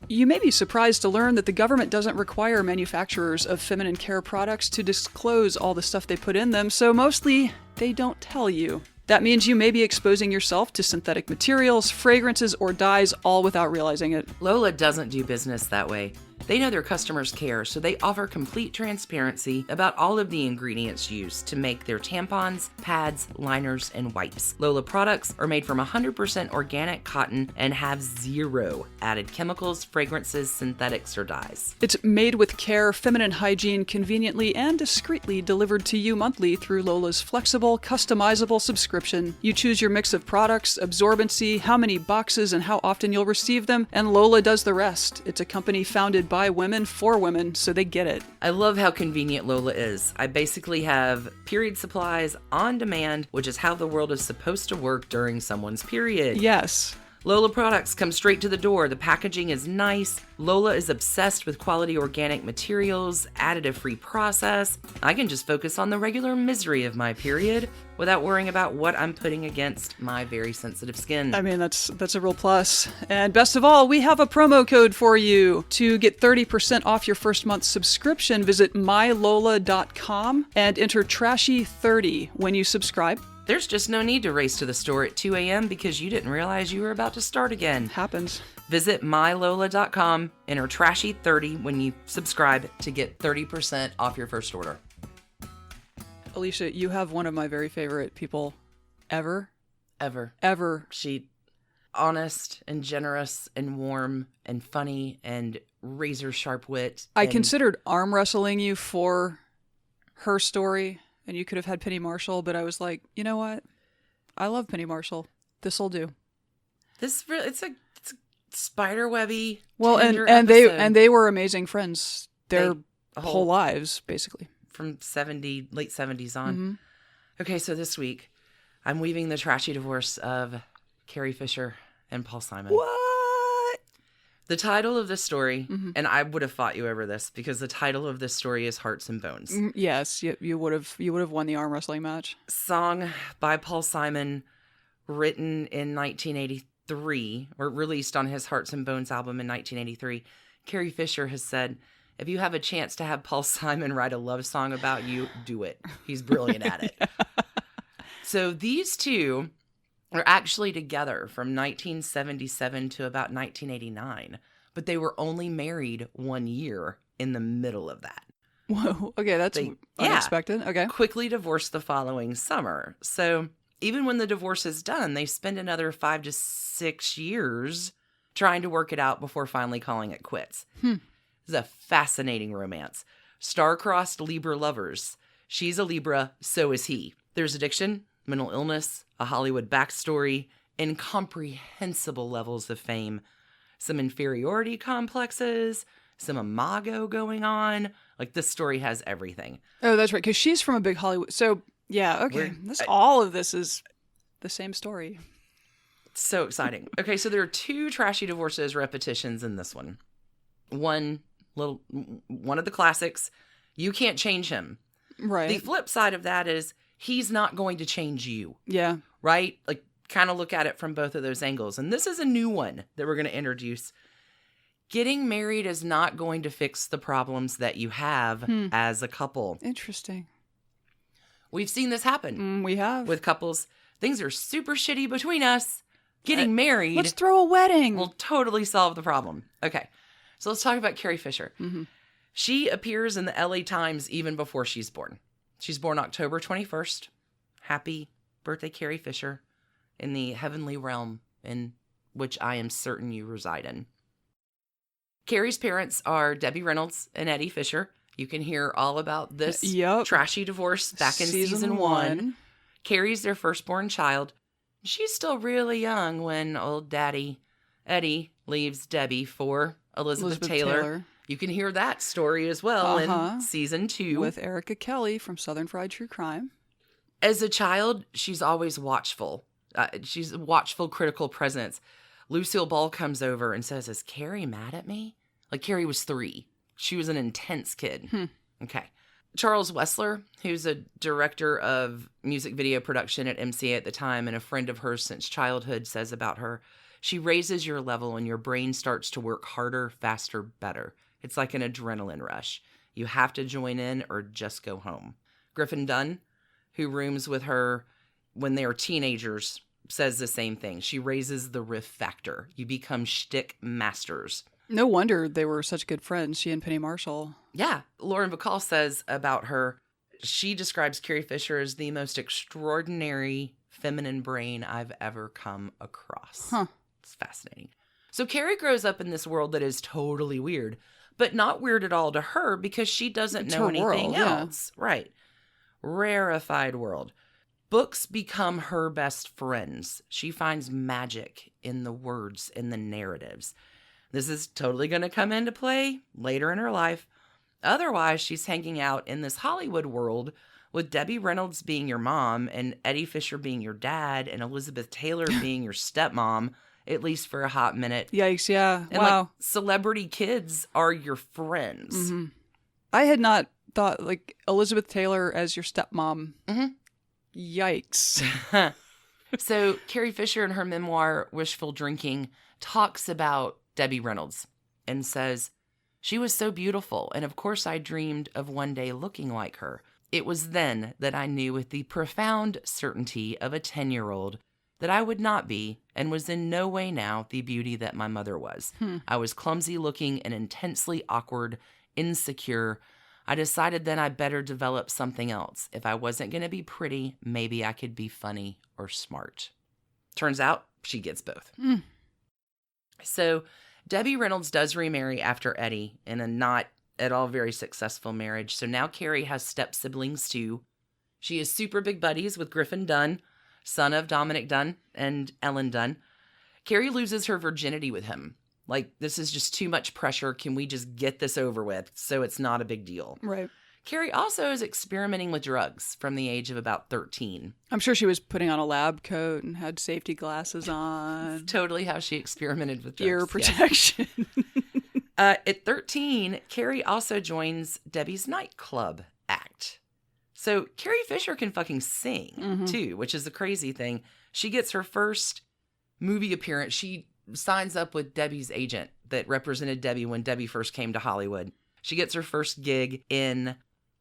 You may be surprised to learn that the government doesn't require manufacturers of feminine care products to disclose all the stuff they put in them, so mostly they don't tell you. That means you may be exposing yourself to synthetic materials, fragrances, or dyes all without realizing it. Lola doesn't do business that way. They know their customers care, so they offer complete transparency about all of the ingredients used to make their tampons, pads, liners, and wipes. Lola products are made from 100% organic cotton and have 0 added chemicals, fragrances, synthetics, or dyes. It's made with care, feminine hygiene, conveniently and discreetly delivered to you monthly through Lola's flexible, customizable subscription. You choose your mix of products, absorbency, how many boxes, and how often you'll receive them, and Lola does the rest. It's a company founded by women for women, so they get it. I love how convenient Lola is. I basically have period supplies on demand, which is how the world is supposed to work during someone's period. Yes. Lola products come straight to the door. The packaging is nice. Lola is obsessed with quality organic materials, additive-free process. I can just focus on the regular misery of my period without worrying about what I'm putting against my very sensitive skin. I mean, that's a real plus. And best of all, we have a promo code for you. To get 30% off your first month's subscription, visit mylola.com and enter trashy30 when you subscribe. There's just no need to race to the store at 2 a.m. because you didn't realize you were about to start again. Happens. Visit mylola.com, enter trashy30 when you subscribe to get 30% off your first order. Alicia, you have one of my very favorite people ever. Ever. She honest and generous and warm and funny and razor sharp wit. I considered arm wrestling you for her story. And you could have had Penny Marshall, but I was like, you know what? I love Penny Marshall. This'll do. It's a spiderwebby. Well, tender and episode. they were amazing friends. Their whole lives, basically, from late 70s on. Mm-hmm. Okay, so this week I'm weaving the trashy divorce of Carrie Fisher and Paul Simon. What? The title of this story, and I would have fought you over this because the title of this story is Hearts and Bones. Yes, you would have won the arm wrestling match. Song by Paul Simon, written in 1983, or released on his Hearts and Bones album in 1983. Carrie Fisher has said, if you have a chance to have Paul Simon write a love song about you, do it. He's brilliant at it. So these two are actually together from 1977 to about 1989, but they were only married 1 year in the middle of that. Whoa, okay, that's unexpected. Okay. Quickly divorced the following summer. So even when the divorce is done, they spend another 5 to 6 years trying to work it out before finally calling it quits. This is a fascinating romance. Star-crossed Libra lovers. She's a Libra, so is he. There's addiction, mental illness, a Hollywood backstory, incomprehensible levels of fame, some inferiority complexes, some imago going on. Like, this story has everything. Oh, that's right, because she's from a big Hollywood. So, yeah, okay. All of this is the same story. So exciting. Okay, so there are 2 trashy divorces repetitions in this one. One of the classics, you can't change him. Right. The flip side of that is he's not going to change you. Yeah. Right? Like, kind of look at it from both of those angles. And this is a new one that we're going to introduce. Getting married is not going to fix the problems that you have as a couple. Interesting. We've seen this happen. We have. With couples. Things are super shitty between us. Getting married. Let's throw a wedding. Will totally solve the problem. Okay. So let's talk about Carrie Fisher. She appears in the LA Times even before she's born. She's born October 21st. Happy birthday, Carrie Fisher, in the heavenly realm in which I am certain you reside in. Carrie's parents are Debbie Reynolds and Eddie Fisher. You can hear all about this trashy divorce back in season 1. Carrie's their firstborn child. She's still really young when old daddy Eddie leaves Debbie for Elizabeth Taylor. You can hear that story as well in season 2. With Erica Kelly from Southern Fried True Crime. As a child, she's always watchful. She's a watchful, critical presence. Lucille Ball comes over and says, is Carrie mad at me? Like, Carrie was 3. She was an intense kid. Okay. Charles Wessler, who's a director of music video production at MCA at the time and a friend of hers since childhood, says about her, She raises your level and your brain starts to work harder, faster, better. It's like an adrenaline rush. You have to join in or just go home. Griffin Dunn, who rooms with her when they are teenagers, says the same thing. She raises the riff factor. You become shtick masters. No wonder they were such good friends, she and Penny Marshall. Yeah. Lauren Bacall says about her, she describes Carrie Fisher as the most extraordinary feminine brain I've ever come across. Huh. It's fascinating. So Carrie grows up in this world that is totally weird, but not weird at all to her because she doesn't It's know her anything world, yeah. else. Right. Rarefied world. Books become her best friends. She finds magic in the words, in the narratives. This is totally going to come into play later in her life. Otherwise, she's hanging out in this Hollywood world with Debbie Reynolds being your mom and Eddie Fisher being your dad and Elizabeth Taylor being your stepmom, at least for a hot minute. Yikes, yeah. And wow. like celebrity kids are your friends. Mm-hmm. I had not thought like Elizabeth Taylor as your stepmom. Mm-hmm. Yikes. So Carrie Fisher in her memoir, Wishful Drinking, talks about Debbie Reynolds and says, she was so beautiful, and of course I dreamed of one day looking like her. It was then that I knew with the profound certainty of a 10-year-old that I would not be, and was in no way now, the beauty that my mother was. I was clumsy looking and intensely awkward, insecure. I decided then I better develop something else. If I wasn't going to be pretty, maybe I could be funny or smart. Turns out she gets both. So Debbie Reynolds does remarry after Eddie in a not at all very successful marriage. So now Carrie has step siblings too. She is super big buddies with Griffin Dunn, son of Dominic Dunn and Ellen Dunn. Carrie loses her virginity with him. Like, this is just too much pressure. Can we just get this over with so it's not a big deal? Right. Carrie also is experimenting with drugs from the age of about 13. I'm sure she was putting on a lab coat and had safety glasses on. Totally how she experimented with drugs. Ear protection. At 13, Carrie also joins Debbie's nightclub act. So Carrie Fisher can fucking sing, too, which is the crazy thing. She gets her first movie appearance. She signs up with Debbie's agent that represented Debbie when Debbie first came to Hollywood. She gets her first gig in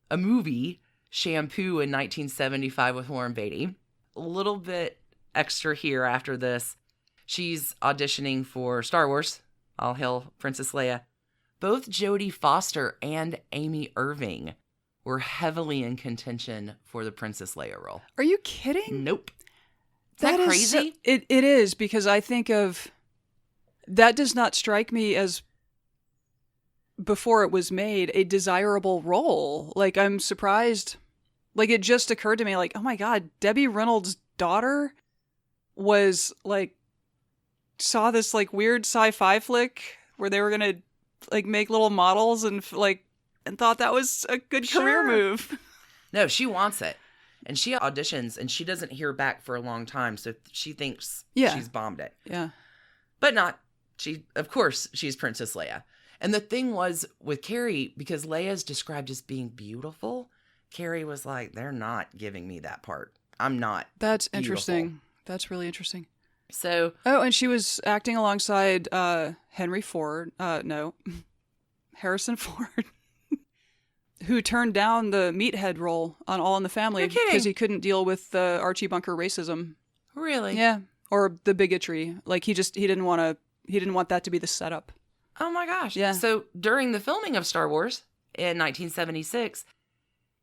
a movie, Shampoo, in 1975 with Warren Beatty. A little bit extra here after this. She's auditioning for Star Wars. All hail Princess Leia. Both Jodie Foster and Amy Irving were heavily in contention for the Princess Leia role. Are you kidding? Nope. Is that crazy? It is, because I think of... That does not strike me as, before it was made, a desirable role. Like, I'm surprised. Like, it just occurred to me, like, oh my God, Debbie Reynolds' daughter was, like, saw this, like, weird sci-fi flick where they were going to, like, make little models and, like, and thought that was a good career move. No, she wants it. And she auditions, and she doesn't hear back for a long time, so she thinks she's bombed it. Yeah. But not. Of course, she's Princess Leia. And the thing was with Carrie, because Leia's described as being beautiful, Carrie was like, they're not giving me that part. I'm not. That's beautiful. interesting. That's really interesting. So. Oh, and she was acting alongside Harrison Ford, who turned down the meathead role on All in the Family because he couldn't deal with the Archie Bunker racism. Really? Yeah. Or the bigotry. Like, he didn't want that to be the setup. Oh my gosh. Yeah. So during the filming of Star Wars in 1976,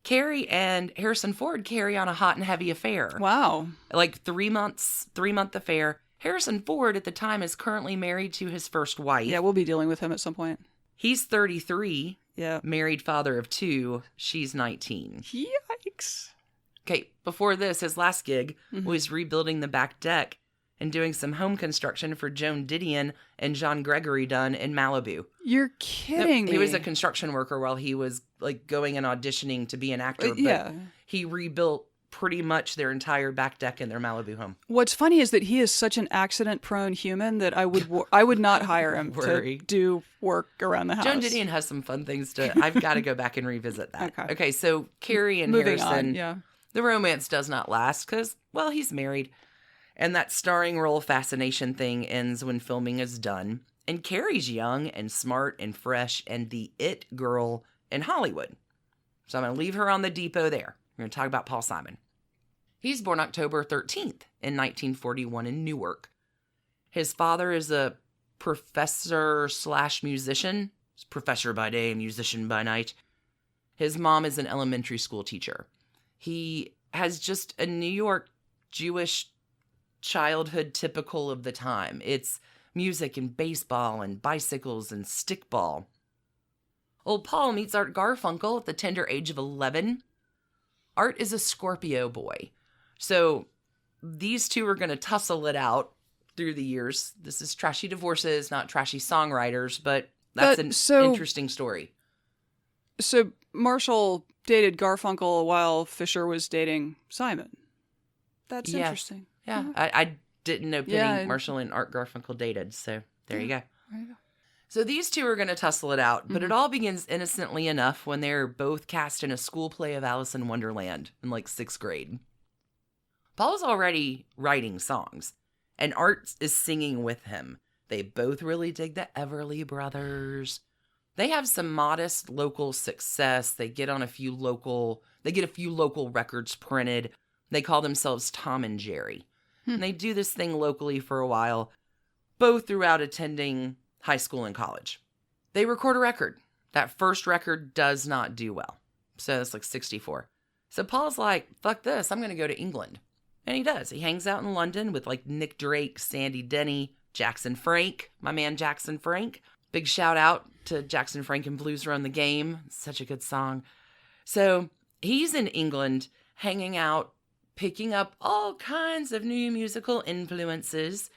Carrie and Harrison Ford carry on a hot and heavy affair. Wow. Like 3-month affair. Harrison Ford at the time is currently married to his first wife. Yeah, we'll be dealing with him at some point. He's 33. Yeah. Married, father of 2. She's 19. Yikes. Okay, before this, his last gig was rebuilding the back deck and doing some home construction for Joan Didion and John Gregory Dunn in Malibu. You're kidding me. He was a construction worker while he was like going and auditioning to be an actor. But he rebuilt pretty much their entire back deck in their Malibu home. What's funny is that he is such an accident-prone human that I would not hire him to do work around the house. Joan Didion has some fun things I've got to go back and revisit that. Okay, so Carrie and Moving Harrison, on, the romance does not last because, well, he's married. And that starring role fascination thing ends when filming is done. And Carrie's young and smart and fresh and the it girl in Hollywood. So I'm going to leave her on the depot there. We're going to talk about Paul Simon. He's born October 13th in 1941 in Newark. His father is a professor/musician. He's professor by day, musician by night. His mom is an elementary school teacher. He has just a New York Jewish childhood typical of the time. It's music and baseball and bicycles and stickball. Old Paul meets Art Garfunkel at the tender age of 11. Art is a Scorpio boy. So these two are going to tussle it out through the years. This is trashy divorces, not trashy songwriters, but that's an interesting story. So Marshall dated Garfunkel while Fisher was dating Simon. That's interesting. Yeah, I didn't know Penny Marshall and Art Garfunkel dated, so there you go. There you go. So these two are going to tussle it out, but it all begins innocently enough when they're both cast in a school play of Alice in Wonderland in like 6th grade. Paul's already writing songs, and Art is singing with him. They both really dig the Everly Brothers. They have some modest local success. They get a few local records printed. They call themselves Tom and Jerry. And they do this thing locally for a while, both throughout attending high school and college. They record a record. That first record does not do well. So it's like 64. So Paul's like, fuck this, I'm going to go to England. And he does. He hangs out in London with like Nick Drake, Sandy Denny, Jackson Frank, my man Jackson Frank. Big shout out to Jackson Frank and Blues Run the Game. Such a good song. So he's in England hanging out, picking up all kinds of new musical influences.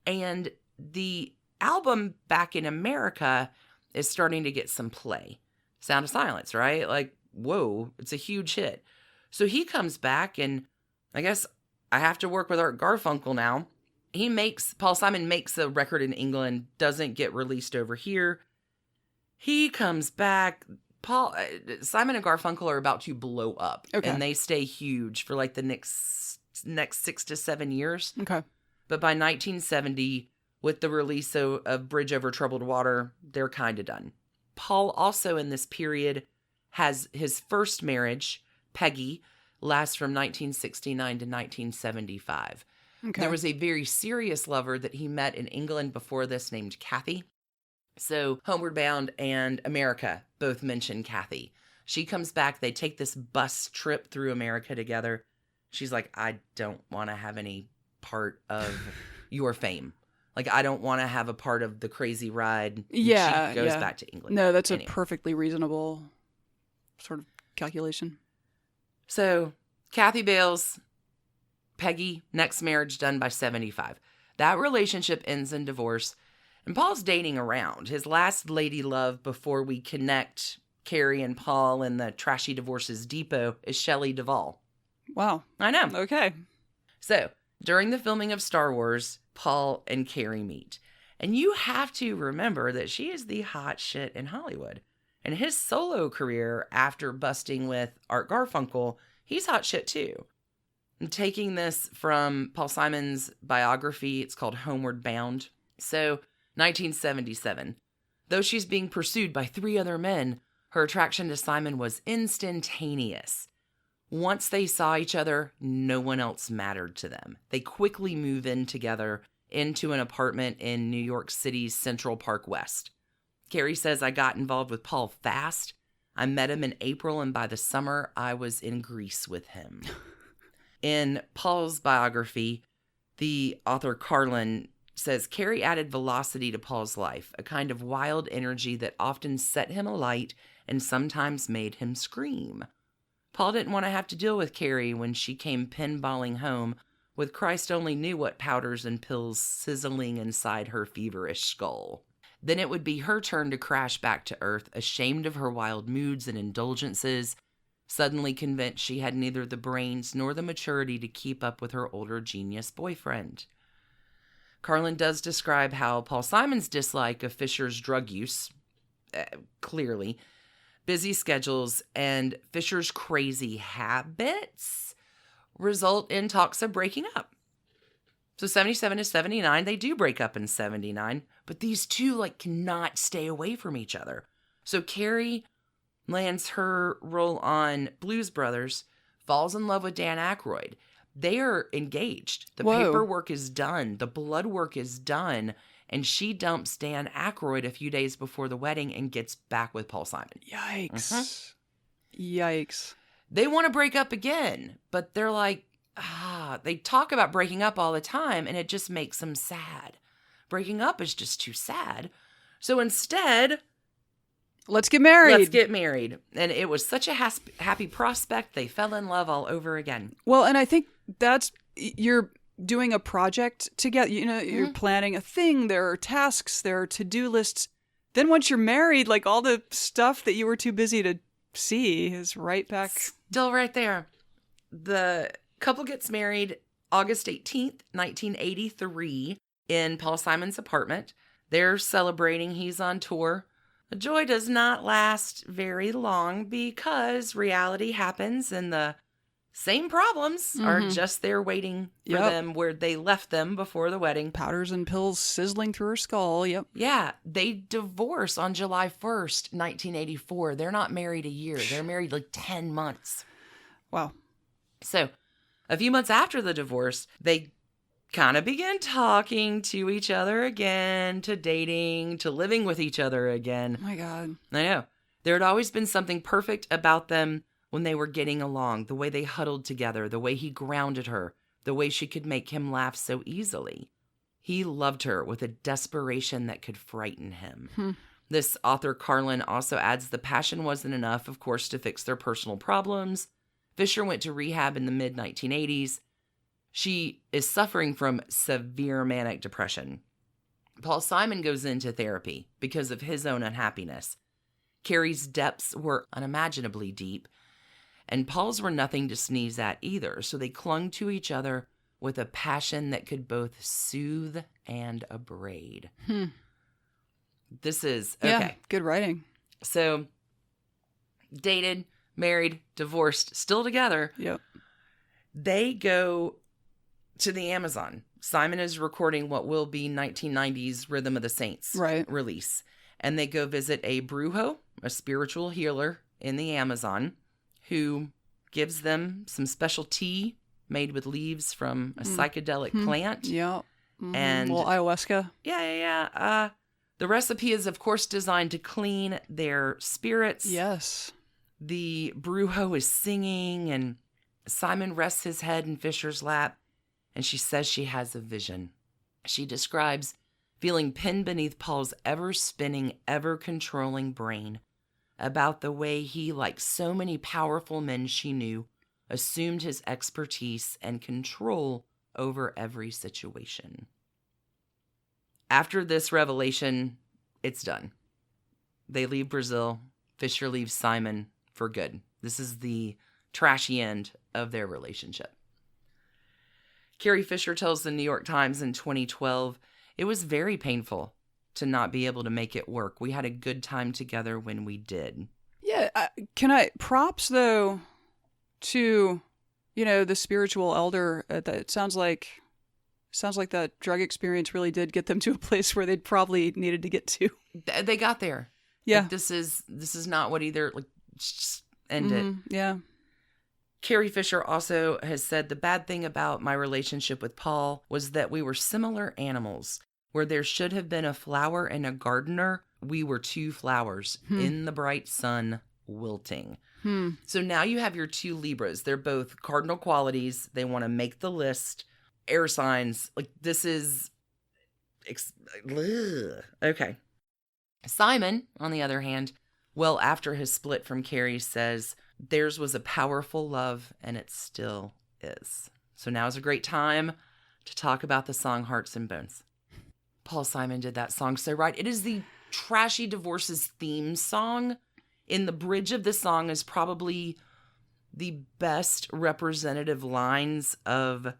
And the album back in America is starting to get some play. Sound of Silence, right? Like, whoa, it's a huge hit. So he comes back, and I guess I have to work with Art Garfunkel now. Paul Simon makes a record in England, doesn't get released over here. He comes back. Simon and Garfunkel are about to blow up, and they stay huge for like the next 6 to 7 years. Okay. But by 1970, with the release of Bridge Over Troubled Water, they're kind of done. Paul also in this period has his first marriage, Peggy, lasts from 1969 to 1975. Okay. There was a very serious lover that he met in England before this named Kathy. So Homeward Bound and America both mention Kathy. She comes back. They take this bus trip through America together. She's like, I don't want to have any part of your fame. Like, I don't want to have a part of the crazy ride. Yeah. She goes back to England. No, that's a perfectly reasonable sort of calculation. So Kathy bails. Peggy, next marriage done by 75. That relationship ends in divorce. And Paul's dating around. His last lady love before we connect Carrie and Paul in the Trashy Divorces Depot is Shelley Duvall. Wow. I know. Okay. So, during the filming of Star Wars, Paul and Carrie meet. And you have to remember that she is the hot shit in Hollywood. And his solo career after busting with Art Garfunkel, he's hot shit too. I'm taking this from Paul Simon's biography. It's called Homeward Bound. So, 1977. Though she's being pursued by 3 other men, her attraction to Simon was instantaneous. Once they saw each other, no one else mattered to them. They quickly move in together into an apartment in New York City's Central Park West. Carrie says, I got involved with Paul fast. I met him in April, and by the summer, I was in Greece with him. In Paul's biography, the author Carlin says, Carrie added velocity to Paul's life, a kind of wild energy that often set him alight and sometimes made him scream. Paul didn't want to have to deal with Carrie when she came pinballing home with Christ only knew what powders and pills sizzling inside her feverish skull. Then it would be her turn to crash back to earth, ashamed of her wild moods and indulgences, suddenly convinced she had neither the brains nor the maturity to keep up with her older genius boyfriend. Carlin does describe how Paul Simon's dislike of Fisher's drug use, clearly, busy schedules, and Fisher's crazy habits result in talks of breaking up. So 77 to 79, they do break up in 79, but these two like cannot stay away from each other. So Carrie lands her role on Blues Brothers, falls in love with Dan Aykroyd. They are engaged. The Whoa. paperwork is done. The blood work is done. And she dumps Dan Aykroyd a few days before the wedding and gets back with Paul Simon. Yikes. Yikes. They want to break up again, but they're like, they talk about breaking up all the time, and it just makes them sad. Breaking up is just too sad. So instead, let's get married. let's get married. And it was such a happy prospect. They fell in love all over again. Well, and I think that's, you're doing a project together. You know, you're planning a thing. There are tasks. There are to-do lists. Then once you're married, like all the stuff that you were too busy to see is right back. Still right there. The couple gets married August 18th, 1983 in Paul Simon's apartment. They're celebrating. He's on tour. The joy does not last very long because reality happens and the same problems are just there waiting for them where they left them before the wedding. Powders and pills sizzling through her skull. Yep. Yeah. They divorce on July 1st, 1984. They're not married a year. They're married like 10 months. Wow. So a few months after the divorce, they kind of begin talking to each other again, to dating, to living with each other again. Oh my God. I know. There had always been something perfect about them when they were getting along, the way they huddled together, the way he grounded her, the way she could make him laugh so easily. He loved her with a desperation that could frighten him. This author, Carlin, also adds the passion wasn't enough, of course, to fix their personal problems. Fisher went to rehab in the mid-1980s. She is suffering from severe manic depression. Paul Simon goes into therapy because of his own unhappiness. Carrie's depths were unimaginably deep, and Paul's were nothing to sneeze at either, so they clung to each other with a passion that could both soothe and abrade. This is, okay. Yeah, good writing. So, dated, married, divorced, still together. Yep. They go to the Amazon. Simon is recording what will be 1990's Rhythm of the Saints release. And they go visit a brujo, a spiritual healer in the Amazon, who gives them some special tea made with leaves from a psychedelic plant. Yeah. And well, ayahuasca. Yeah. The recipe is, of course, designed to clean their spirits. Yes. The brujo is singing, and Simon rests his head in Fisher's lap, and she says she has a vision. She describes feeling pinned beneath Paul's ever-spinning, ever-controlling brain about the way he, like so many powerful men she knew, assumed his expertise and control over every situation. After this revelation, it's done. They leave Brazil. Fisher leaves Simon for good. This is the trashy end of their relationship. Carrie Fisher tells the New York Times in 2012, "It was very painful to not be able to make it work. We had a good time together when we did." Yeah. Props, though, to, the spiritual elder. It sounds like that drug experience really did get them to a place where they'd probably needed to get to. They got there. Yeah. Like, this is not what either, like, just end it. Yeah. Carrie Fisher also has said, "The bad thing about my relationship with Paul was that we were similar animals. Where there should have been a flower and a gardener, we were two flowers in the bright sun, wilting." So now you have your two Libras. They're both cardinal qualities. They want to make the list. Air signs. Like, this is... Okay. Simon, on the other hand, well after his split from Carrie, says theirs was a powerful love, and it still is. So now is a great time to talk about the song Hearts and Bones. Paul Simon did that song so right. It is the Trashy Divorces theme song. In the bridge of the song is probably the best representative lines of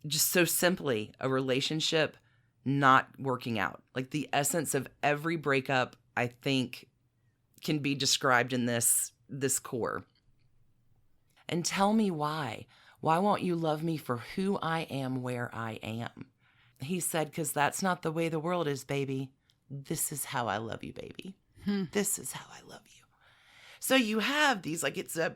just so simply a relationship not working out. Like, the essence of every breakup, I think, can be described in this core. "And tell me why. Why won't you love me for who I am, where I am? He said, because that's not the way the world is, baby. This is how I love you, baby. This is how I love you. So you have these, like, it's a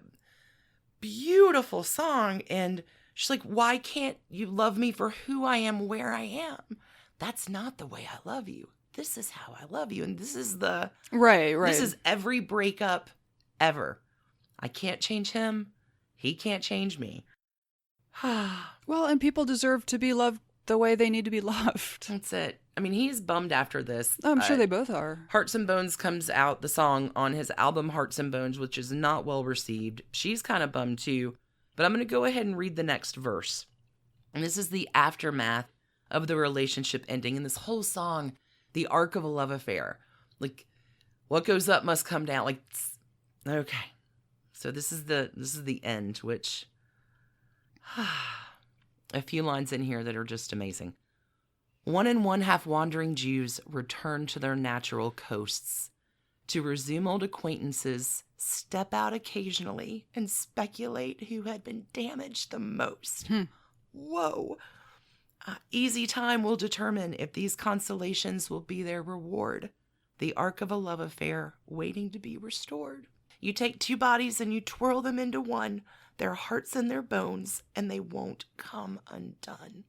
beautiful song. And she's like, why can't you love me for who I am, where I am? That's not the way I love you. This is how I love you. And this is the... Right. This is every breakup ever. I can't change him. He can't change me. Well, and people deserve to be loved the way they need to be loved. That's it. I mean, he's bummed after this. I'm sure they both are. Hearts and Bones comes out, the song, on his album Hearts and Bones, which is not well received. She's kind of bummed too. But I'm going to go ahead and read the next verse. And this is the aftermath of the relationship ending. And this whole song, the arc of a love affair. Like, what goes up must come down. Like, okay. So this is the end, which... a few lines in here that are just amazing. 1 1/2 wandering Jews return to their natural coasts to resume old acquaintances, step out occasionally, and speculate who had been damaged the most. Whoa. Easy time will determine if these consolations will be their reward. The arc of a love affair waiting to be restored. You take two bodies and you twirl them into one, their hearts and their bones, and they won't come undone.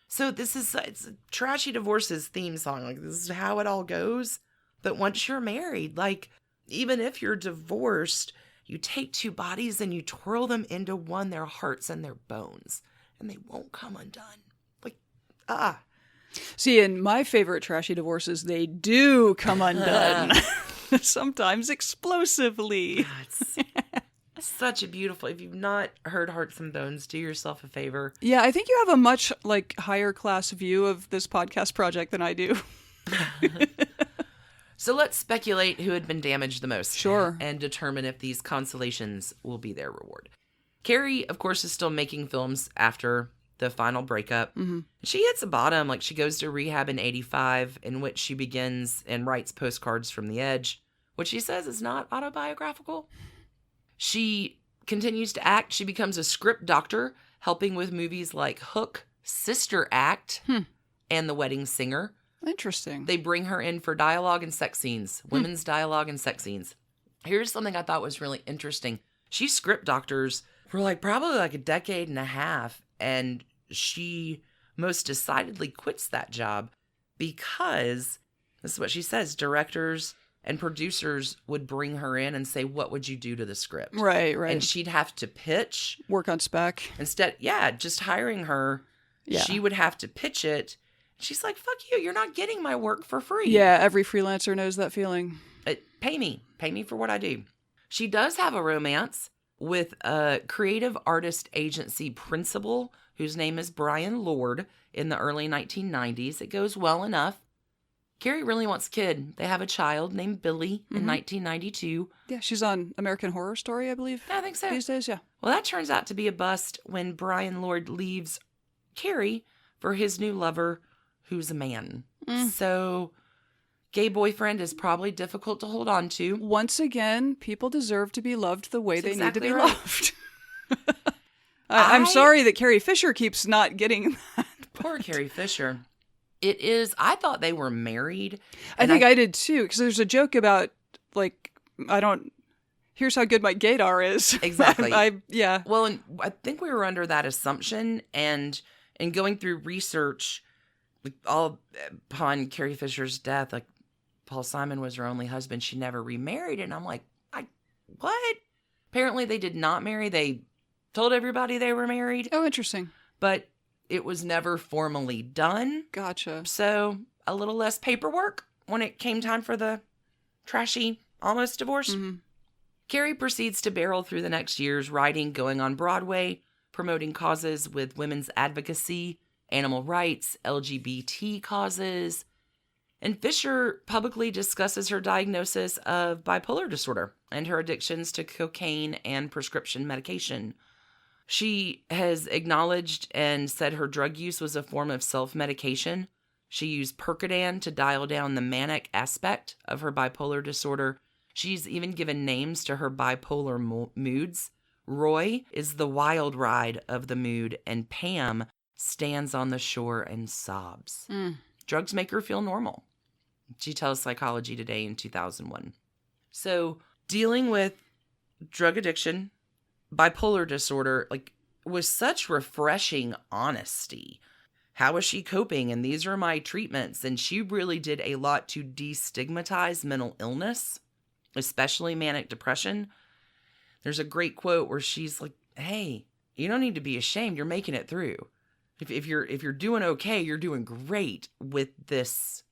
So it's a Trashy Divorce's theme song. Like, this is how it all goes. But once you're married, like, even if you're divorced, you take two bodies and you twirl them into one, their hearts and their bones, and they won't come undone. Like, See, in my favorite Trashy Divorces, they do come undone. Sometimes explosively. It's such a beautiful... If you've not heard Hearts and Bones, do yourself a favor. Yeah, I think you have a much, higher class view of this podcast project than I do. So let's speculate who had been damaged the most. Sure. And determine if these consolations will be their reward. Carrie, of course, is still making films after the final breakup. Mm-hmm. She hits a bottom. Like, she goes to rehab in 1985, in which she begins and writes Postcards from the Edge, which she says is not autobiographical. She continues to act. She becomes a script doctor, helping with movies like Hook, Sister Act, and The Wedding Singer. Interesting. They bring her in for dialogue and sex scenes, women's dialogue and sex scenes. Here's something I thought was really interesting. She script doctors for probably a decade and a half, and she most decidedly quits that job because, this is what she says, directors and producers would bring her in and say, what would you do to the script? Right. And she'd have to pitch. Work on spec. Instead, just hiring her, she would have to pitch it. She's like, fuck you, you're not getting my work for free. Yeah, every freelancer knows that feeling. Pay me for what I do. She does have a romance with a creative artist agency principal whose name is Brian Lord in the early 1990s. It goes well enough. Carrie really wants a kid. They have a child named Billy in 1992. Yeah, she's on American Horror Story, I believe. I think so. These days, yeah. Well, that turns out to be a bust when Brian Lord leaves Carrie for his new lover, who's a man. So, gay boyfriend is probably difficult to hold on to. Once again, people deserve to be loved the way they need to be right. loved. I'm sorry that Carrie Fisher keeps not getting that. Poor Carrie Fisher. It is, I thought they were married. I think I did too, because there's a joke about, here's how good my gaydar is. Exactly. Yeah. Well, and I think we were under that assumption, and in going through research, all upon Carrie Fisher's death, Paul Simon was her only husband. She never remarried, and I'm like, what? Apparently they did not marry. They told everybody they were married. Oh, interesting. But it was never formally done. Gotcha. So a little less paperwork when it came time for the trashy almost divorce. Mm-hmm. Carrie proceeds to barrel through the next years, writing, going on Broadway, promoting causes with women's advocacy, animal rights, LGBT causes. And Fisher publicly discusses her diagnosis of bipolar disorder and her addictions to cocaine and prescription medication. She has acknowledged and said her drug use was a form of self-medication. She used Percodan to dial down the manic aspect of her bipolar disorder. She's even given names to her bipolar moods, Roy is the wild ride of the mood, and Pam stands on the shore and sobs. Drugs make her feel normal. She tells Psychology Today in 2001. So dealing with drug addiction, bipolar disorder, was such refreshing honesty. How is she coping? And these are my treatments. And she really did a lot to destigmatize mental illness, especially manic depression. There's a great quote where she's like, hey, you don't need to be ashamed. You're making it through. If you're doing okay, you're doing great with this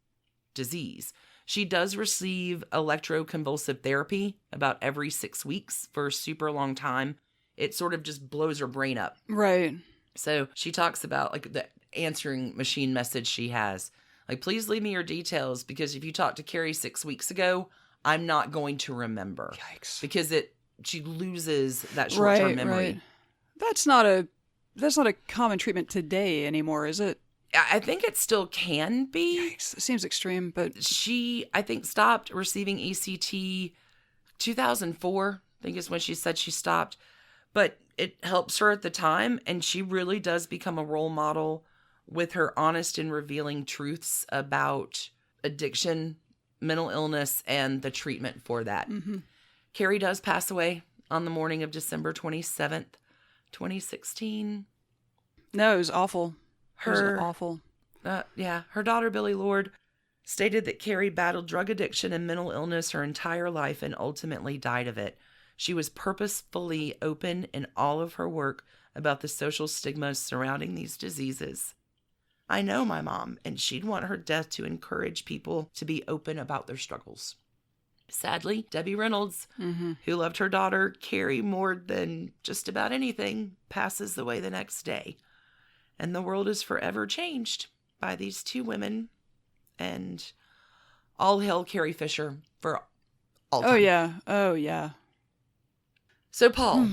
disease. She does receive electroconvulsive therapy about every 6 weeks for a super long time. It sort of just blows her brain up. Right. So she talks about the answering machine message she has. Please leave me your details, because if you talked to Carrie 6 weeks ago, I'm not going to remember. Yikes. Because she loses that short-term memory. Right. That's not a common treatment today anymore, is it? I think it still can be. Yikes. It seems extreme, but she, I think, stopped receiving ECT 2004, I think is when she said she stopped. But it helps her at the time, and she really does become a role model with her honest and revealing truths about addiction, mental illness, and the treatment for that. Mm-hmm. Carrie does pass away on the morning of December 27th, 2016. No, it was awful. It was Her awful. Her daughter, Billie Lord, stated that Carrie battled drug addiction and mental illness her entire life and ultimately died of it. She was purposefully open in all of her work about the social stigmas surrounding these diseases. I know my mom, and she'd want her death to encourage people to be open about their struggles. Sadly, Debbie Reynolds, who loved her daughter Carrie more than just about anything, passes away the next day. And the world is forever changed by these two women. And all hail Carrie Fisher for all time. Oh, yeah. Oh, yeah. So, Paul.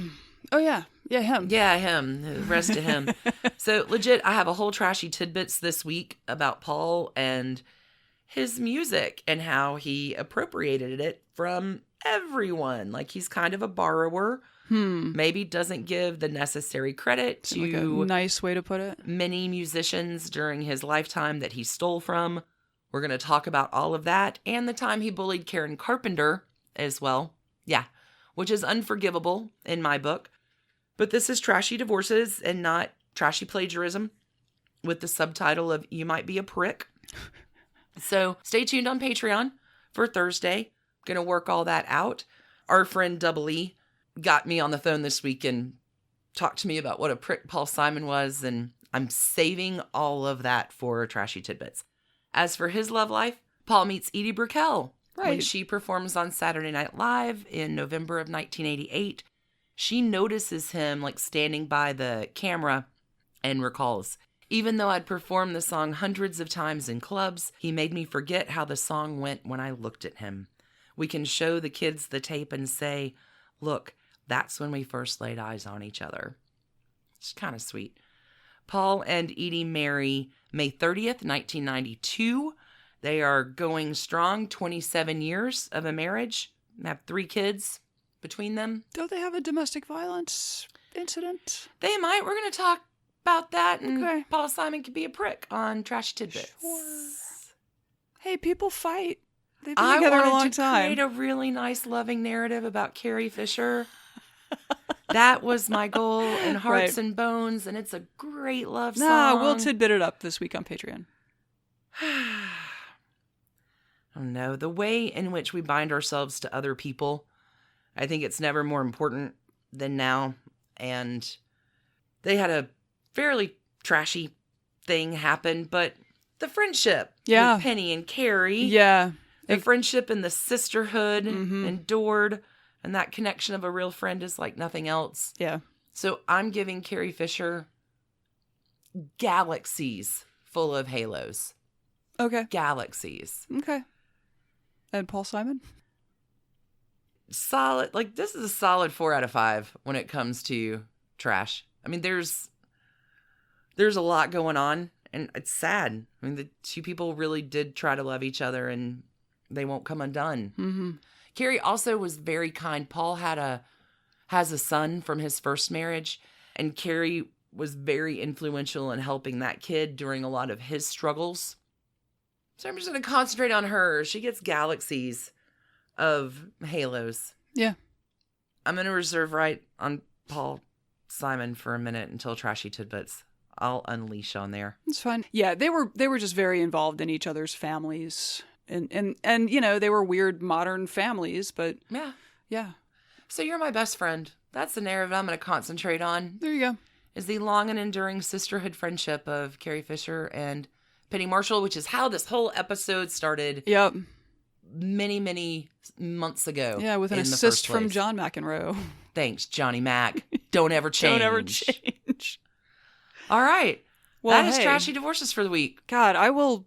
Oh, yeah. Yeah, him. Yeah, him. The rest of him. So, legit, I have a whole trashy tidbits this week about Paul and his music and how he appropriated it from everyone. He's kind of a borrower. Maybe doesn't give the necessary credit to a nice way to put it. Many musicians during his lifetime that he stole from. We're going to talk about all of that and the time he bullied Karen Carpenter as well. Yeah, which is unforgivable in my book. But this is Trashy Divorces and not Trashy Plagiarism, with the subtitle of You Might Be a Prick. So stay tuned on Patreon for Thursday. Going to work all that out. Our friend Double E got me on the phone this week and talked to me about what a prick Paul Simon was, and I'm saving all of that for Trashy Tidbits. As for his love life, Paul meets Edie Brickell when she performs on Saturday Night Live in November of 1988. She notices him standing by the camera and recalls, even though I'd performed the song hundreds of times in clubs, he made me forget how the song went when I looked at him. We can show the kids the tape and say, look, that's when we first laid eyes on each other. It's kind of sweet. Paul and Edie marry May 30th, 1992. They are going strong, 27 years of a marriage. Have 3 kids between them. Don't they have a domestic violence incident? They might. We're going to talk about that. And okay. Paul Simon could be a prick on Trash Tidbits. Sure. Hey, people fight. They've been together a long time. I wanted to create a really nice, loving narrative about Carrie Fisher. That was my goal in Hearts and Bones, and it's a great love song. Nah, we'll tidbit it up this week on Patreon. Oh no, the way in which we bind ourselves to other people, I think it's never more important than now. And they had a fairly trashy thing happen, but the friendship with Penny and Carrie, the friendship and the sisterhood endured. And that connection of a real friend is like nothing else. Yeah. So I'm giving Carrie Fisher galaxies full of halos. Okay. Galaxies. Okay. And Paul Simon? Solid. This is a solid 4 out of 5 when it comes to trash. I mean, there's a lot going on, and it's sad. I mean, the two people really did try to love each other, and they won't come undone. Mm-hmm. Carrie also was very kind. Paul had a has a son from his first marriage, and Carrie was very influential in helping that kid during a lot of his struggles. So I'm just going to concentrate on her. She gets galaxies of halos. Yeah. I'm going to reserve right on Paul Simon for a minute until Trashy Tidbits. I'll unleash on there. It's fine. Yeah, they were just very involved in each other's families. And you know, they were weird modern families, but yeah. So you're my best friend. That's the narrative I'm going to concentrate on. There you go. Is the long and enduring sisterhood friendship of Carrie Fisher and Penny Marshall, which is how this whole episode started. Yep. Many, many months ago. Yeah, with an assist from John McEnroe. Thanks, Johnny Mac. Don't ever change. Don't ever change. All right. Well, that is Trashy Divorces for the week. God, I will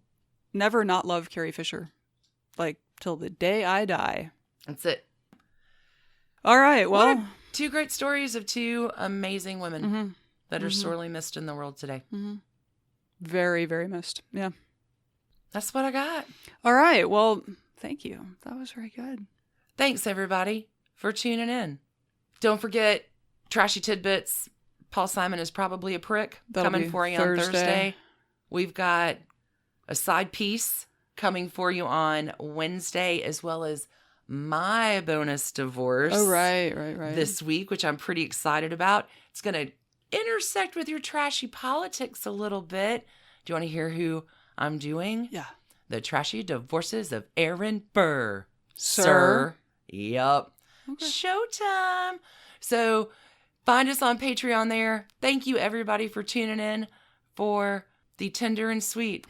never not love Carrie Fisher. Like, till the day I die. That's it. All right, well. Two great stories of two amazing women that are sorely missed in the world today. Mm-hmm. Very, very missed. Yeah. That's what I got. All right, well, thank you. That was very good. Thanks, everybody, for tuning in. Don't forget, Trashy Tidbits. Paul Simon is probably a prick. That'll coming for you on Thursday. We've got a side piece coming for you on Wednesday, as well as my bonus divorce. Oh, right. This week, which I'm pretty excited about. It's going to intersect with your trashy politics a little bit. Do you want to hear who I'm doing? Yeah. The Trashy Divorces of Aaron Burr. Sir. Yep. Okay. Showtime. So find us on Patreon there. Thank you, everybody, for tuning in for the tender and sweet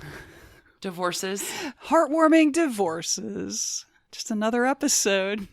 divorces. Heartwarming divorces. Just another episode.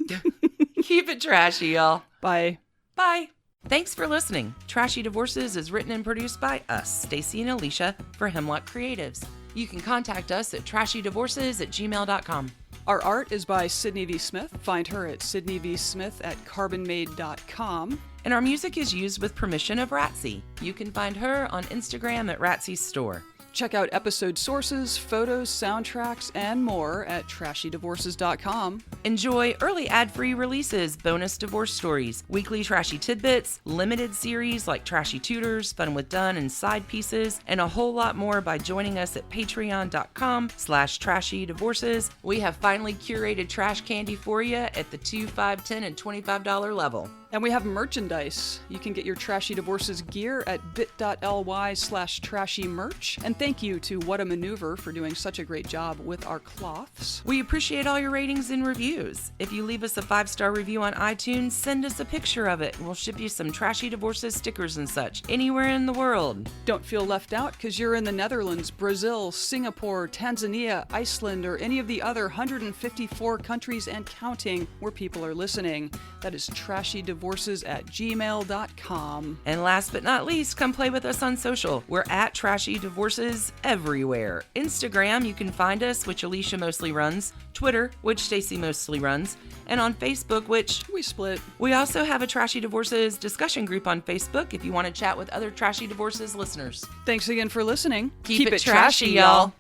Keep it trashy, y'all. Bye. Bye. Thanks for listening. Trashy Divorces is written and produced by us, Stacie and Alicia, for Hemlock Creatives. You can contact us at trashydivorces@gmail.com. Our art is by Sydney V. Smith. Find her at sydneyvsmith@carbonmade.com. And our music is used with permission of Ratsy. You can find her on Instagram at Ratsy's Store. Check out episode sources, photos, soundtracks, and more at trashydivorces.com. Enjoy early ad-free releases, bonus divorce stories, weekly trashy tidbits, limited series like Trashy Tutors, Fun with Done, and side pieces, and a whole lot more by joining us at patreon.com/trashydivorces. We have finally curated trash candy for you at the $2, $5, $10, and $25 level. And we have merchandise. You can get your Trashy Divorces gear at bit.ly/trashymerch. And thank you to What a Maneuver for doing such a great job with our cloths. We appreciate all your ratings and reviews. If you leave us a 5-star review on iTunes, send us a picture of it, and we'll ship you some Trashy Divorces stickers and such anywhere in the world. Don't feel left out because you're in the Netherlands, Brazil, Singapore, Tanzania, Iceland, or any of the other 154 countries and counting where people are listening. That is trashydivorces@gmail.com. And last but not least, come play with us on social. We're at Trashy Divorces everywhere. Instagram, you can find us, which Alicia mostly runs. Twitter, which Stacie mostly runs. And on Facebook, which we split. We also have a Trashy Divorces discussion group on Facebook if you want to chat with other Trashy Divorces listeners. Thanks again for listening. Keep it trashy, y'all.